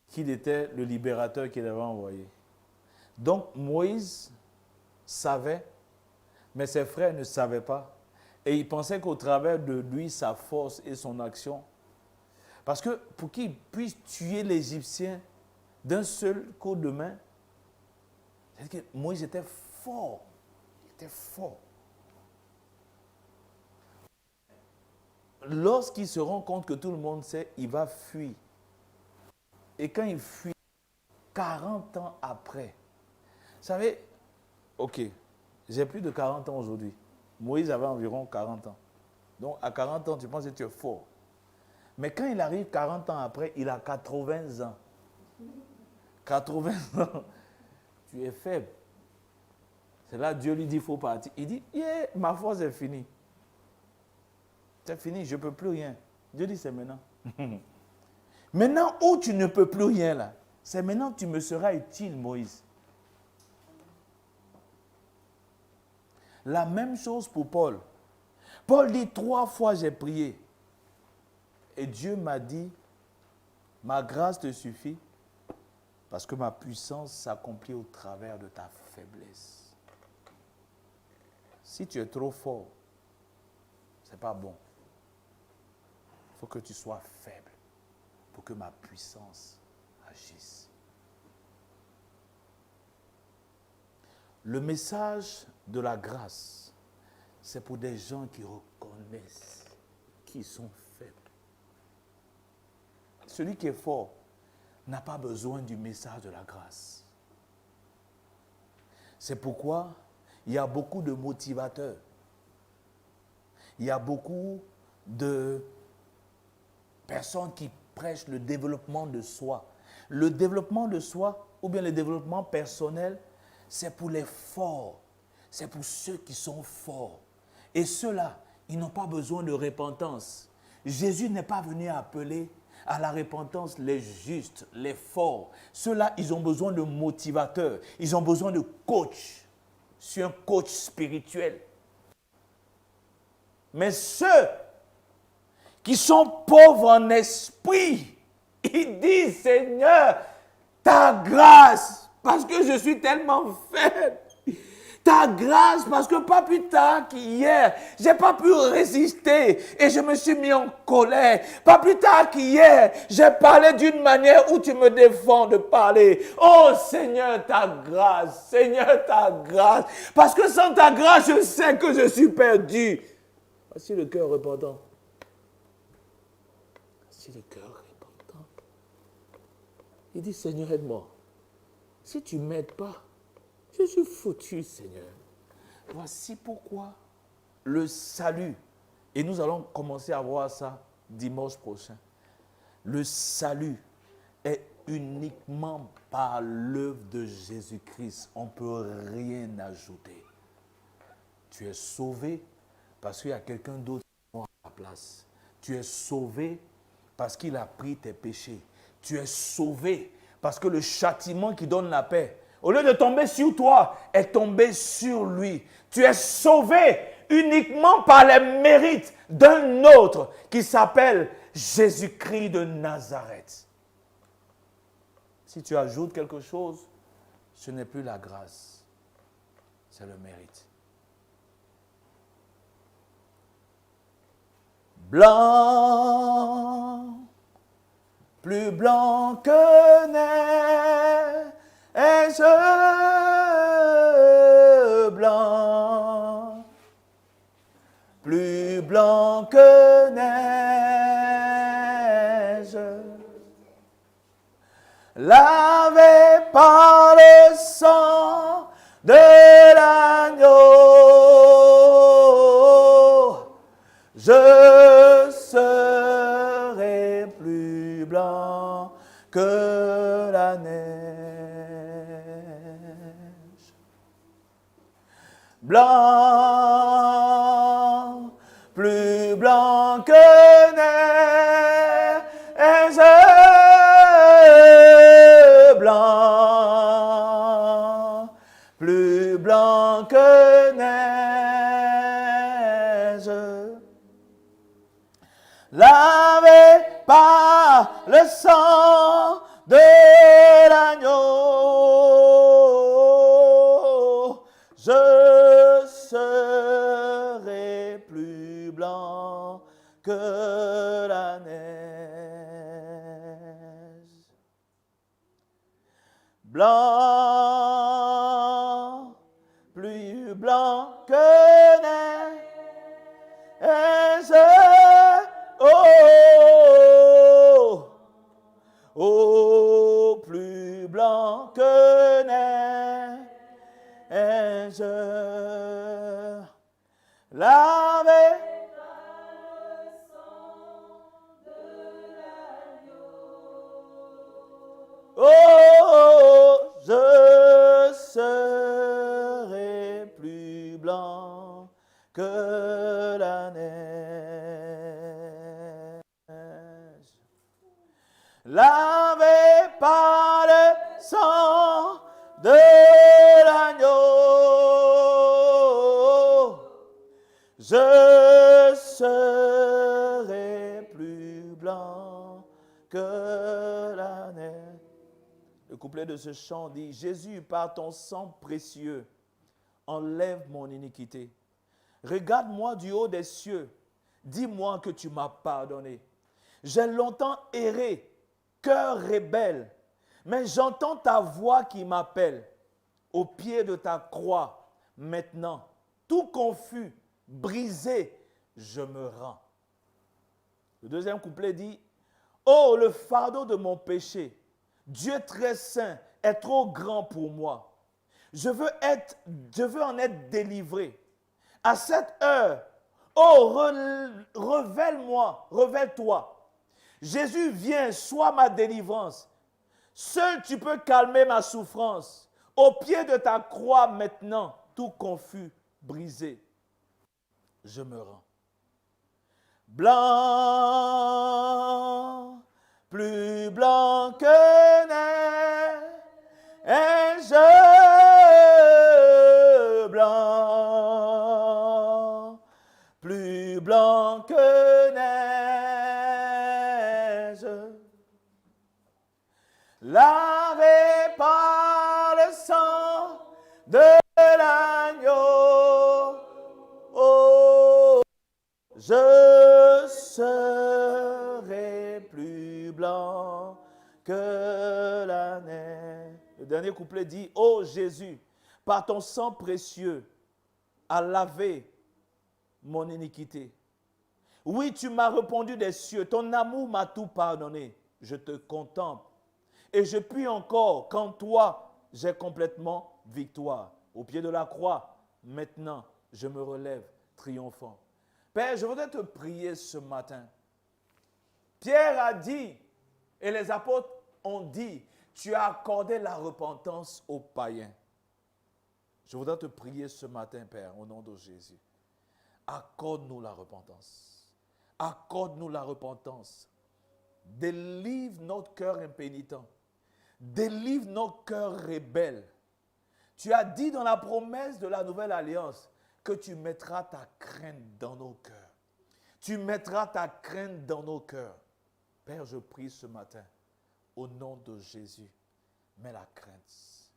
qu'il était le libérateur qu'il avait envoyé. Donc Moïse savait, mais ses frères ne savaient pas. Et ils pensaient qu'au travers de lui, sa force et son action, parce que pour qu'il puisse tuer l'Égyptien d'un seul coup de main, c'est-à-dire que Moïse était fort. Il était fort. Lorsqu'il se rend compte que tout le monde sait, il va fuir. Et quand il fuit, 40 ans après, vous savez, ok, j'ai plus de 40 ans aujourd'hui. Moïse avait environ 40 ans. Donc à 40 ans, tu penses que tu es fort. Mais quand il arrive 40 ans après, il a 80 ans. 80 ans, tu es faible. C'est là que Dieu lui dit, il faut partir. Il dit, yeah, ma force est finie. C'est fini, je ne peux plus rien. Dieu dit, c'est maintenant. Maintenant où tu ne peux plus rien là, c'est maintenant que tu me seras utile, Moïse. La même chose pour Paul. Paul dit 3 fois j'ai prié. Et Dieu m'a dit, ma grâce te suffit parce que ma puissance s'accomplit au travers de ta faiblesse. Si tu es trop fort, ce n'est pas bon. Il faut que tu sois faible pour que ma puissance agisse. Le message de la grâce, c'est pour des gens qui reconnaissent qu'ils sont faibles. Celui qui est fort n'a pas besoin du message de la grâce. C'est pourquoi il y a beaucoup de motivateurs. Il y a beaucoup de personnes qui prêchent le développement de soi. Le développement de soi, ou bien le développement personnel, c'est pour les forts. C'est pour ceux qui sont forts. Et ceux-là, ils n'ont pas besoin de repentance. Jésus n'est pas venu appeler à la repentance les justes, les forts. Ceux-là, ils ont besoin de motivateurs. Ils ont besoin de coach. Je suis un coach spirituel. Mais ceux qui sont pauvres en esprit, ils disent, Seigneur, ta grâce, parce que je suis tellement faible. Ta grâce, parce que pas plus tard qu'hier, je n'ai pas pu résister et je me suis mis en colère. Pas plus tard qu'hier, j'ai parlé d'une manière où tu me défends de parler. Oh Seigneur, ta grâce, Seigneur, ta grâce. Parce que sans ta grâce, je sais que je suis perdu. Voici le cœur repentant. Voici le cœur repentant. Il dit, Seigneur, aide-moi. Si tu ne m'aides pas, je suis foutu, Seigneur. Voici pourquoi le salut, et nous allons commencer à voir ça dimanche prochain, le salut est uniquement par l'œuvre de Jésus-Christ. On ne peut rien ajouter. Tu es sauvé parce qu'il y a quelqu'un d'autre qui est à ta place. Tu es sauvé parce qu'il a pris tes péchés. Tu es sauvé parce que le châtiment qui donne la paix, au lieu de tomber sur toi, est tombé sur lui. Tu es sauvé uniquement par les mérites d'un autre qui s'appelle Jésus-Christ de Nazareth. Si tu ajoutes quelque chose, ce n'est plus la grâce, c'est le mérite. Blanc, plus blanc que neige blanc, plus blanc que neige, lavé par le sang de l'agneau, je serai plus blanc que la neige. Blanc, plus blanc que neige blanc, plus blanc que neige, lavé par le sang de l'agneau, je serai plus blanc que la neige. Blanc, plus blanc que neige, oh, oh, plus blanc que neige, lavé oh, je serai plus blanc que la neige. Lavé par le sang de l'agneau, je serai plus blanc que la neige. Le couplet de ce chant dit, Jésus, par ton sang précieux, enlève mon iniquité. Regarde-moi du haut des cieux, dis-moi que tu m'as pardonné. J'ai longtemps erré, cœur rebelle, mais j'entends ta voix qui m'appelle. Au pied de ta croix, maintenant, tout confus, brisé, je me rends. Le deuxième couplet dit, oh, le fardeau de mon péché, Dieu très saint est trop grand pour moi. Je veux en être délivré. À cette heure, oh, révèle-toi. Jésus, viens, sois ma délivrance. Seul tu peux calmer ma souffrance. Au pied de ta croix maintenant, tout confus, brisé, je me rends. Blanc, plus blanc que neige blanc, plus blanc que neige, lavé par le sang de l'agneau, oh, je serai plus blanc que la neige. Le dernier couplet dit, ô Jésus, par ton sang précieux, a lavé mon iniquité. Oui, tu m'as répondu des cieux, ton amour m'a tout pardonné. Je te contemple et je puis encore qu'en toi, j'ai complètement victoire. Au pied de la croix, maintenant, je me relève triomphant. Père, je voudrais te prier ce matin. Pierre a dit, et les apôtres ont dit, tu as accordé la repentance aux païens. Je voudrais te prier ce matin, Père, au nom de Jésus. Accorde-nous la repentance. Accorde-nous la repentance. Délivre notre cœur impénitent. Délivre notre cœur rebelle. Tu as dit dans la promesse de la nouvelle alliance que tu mettras ta crainte dans nos cœurs. Tu mettras ta crainte dans nos cœurs. Père, je prie ce matin, au nom de Jésus, mets la crainte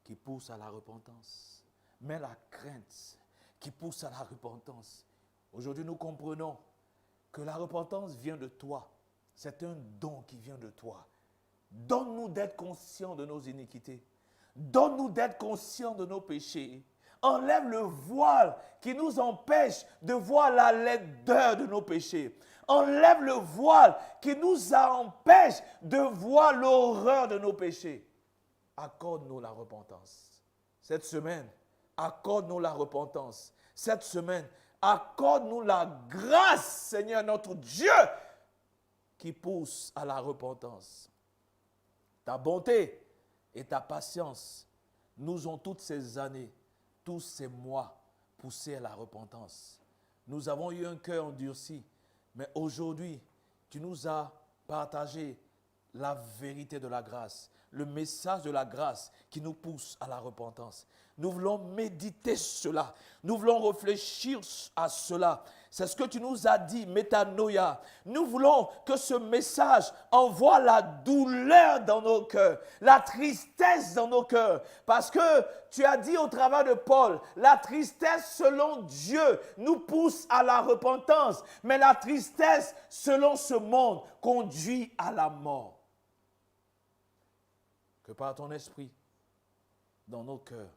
qui pousse à la repentance. Mets la crainte qui pousse à la repentance. Aujourd'hui, nous comprenons que la repentance vient de toi. C'est un don qui vient de toi. Donne-nous d'être conscients de nos iniquités. Donne-nous d'être conscients de nos péchés. Enlève le voile qui nous empêche de voir la laideur de nos péchés. Enlève le voile qui nous empêche de voir l'horreur de nos péchés. Accorde-nous la repentance. Cette semaine, accorde-nous la repentance. Cette semaine, accorde-nous la grâce, Seigneur notre Dieu, qui pousse à la repentance. Ta bonté et ta patience nous ont toutes ces années, tous ces mois poussés à la repentance. Nous avons eu un cœur endurci, mais aujourd'hui, tu nous as partagé la vérité de la grâce, le message de la grâce qui nous pousse à la repentance. Nous voulons méditer cela, nous voulons réfléchir à cela. C'est ce que tu nous as dit, métanoïa. Nous voulons que ce message envoie la douleur dans nos cœurs, la tristesse dans nos cœurs. Parce que tu as dit au travers de Paul, la tristesse selon Dieu nous pousse à la repentance, mais la tristesse selon ce monde conduit à la mort. Que par ton esprit, dans nos cœurs,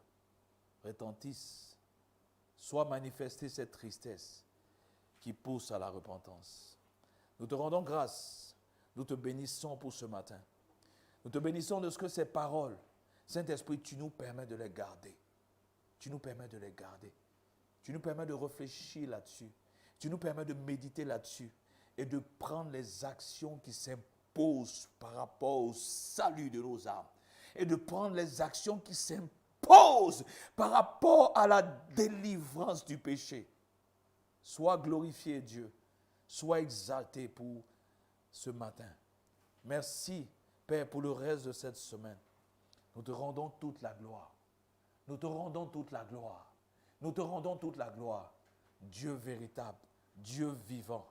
retentisse, soit manifestée cette tristesse qui pousse à la repentance. Nous te rendons grâce, nous te bénissons pour ce matin. Nous te bénissons de ce que ces paroles, Saint-Esprit, tu nous permets de les garder. Tu nous permets de les garder. Tu nous permets de réfléchir là-dessus. Tu nous permets de méditer là-dessus et de prendre les actions qui s'imposent par rapport au salut de nos âmes. Et de prendre les actions qui s'imposent par rapport à la délivrance du péché. Sois glorifié, Dieu. Sois exalté pour ce matin. Merci, Père, pour le reste de cette semaine. Nous te rendons toute la gloire. Nous te rendons toute la gloire. Nous te rendons toute la gloire. Dieu véritable, Dieu vivant.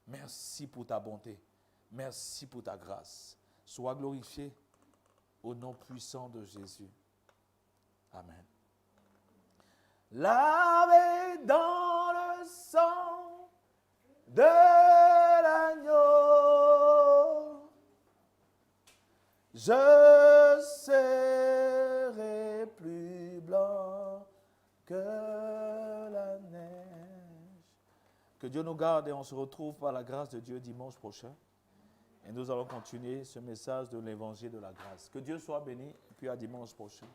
Merci pour ta bonté. Merci pour ta grâce. Sois glorifié. Au nom puissant de Jésus. Amen. Lavé dans le sang de l'agneau, je serai plus blanc que la neige. Que Dieu nous garde et on se retrouve par la grâce de Dieu dimanche prochain. Et nous allons continuer ce message de l'évangile de la grâce. Que Dieu soit béni, et puis à dimanche prochain.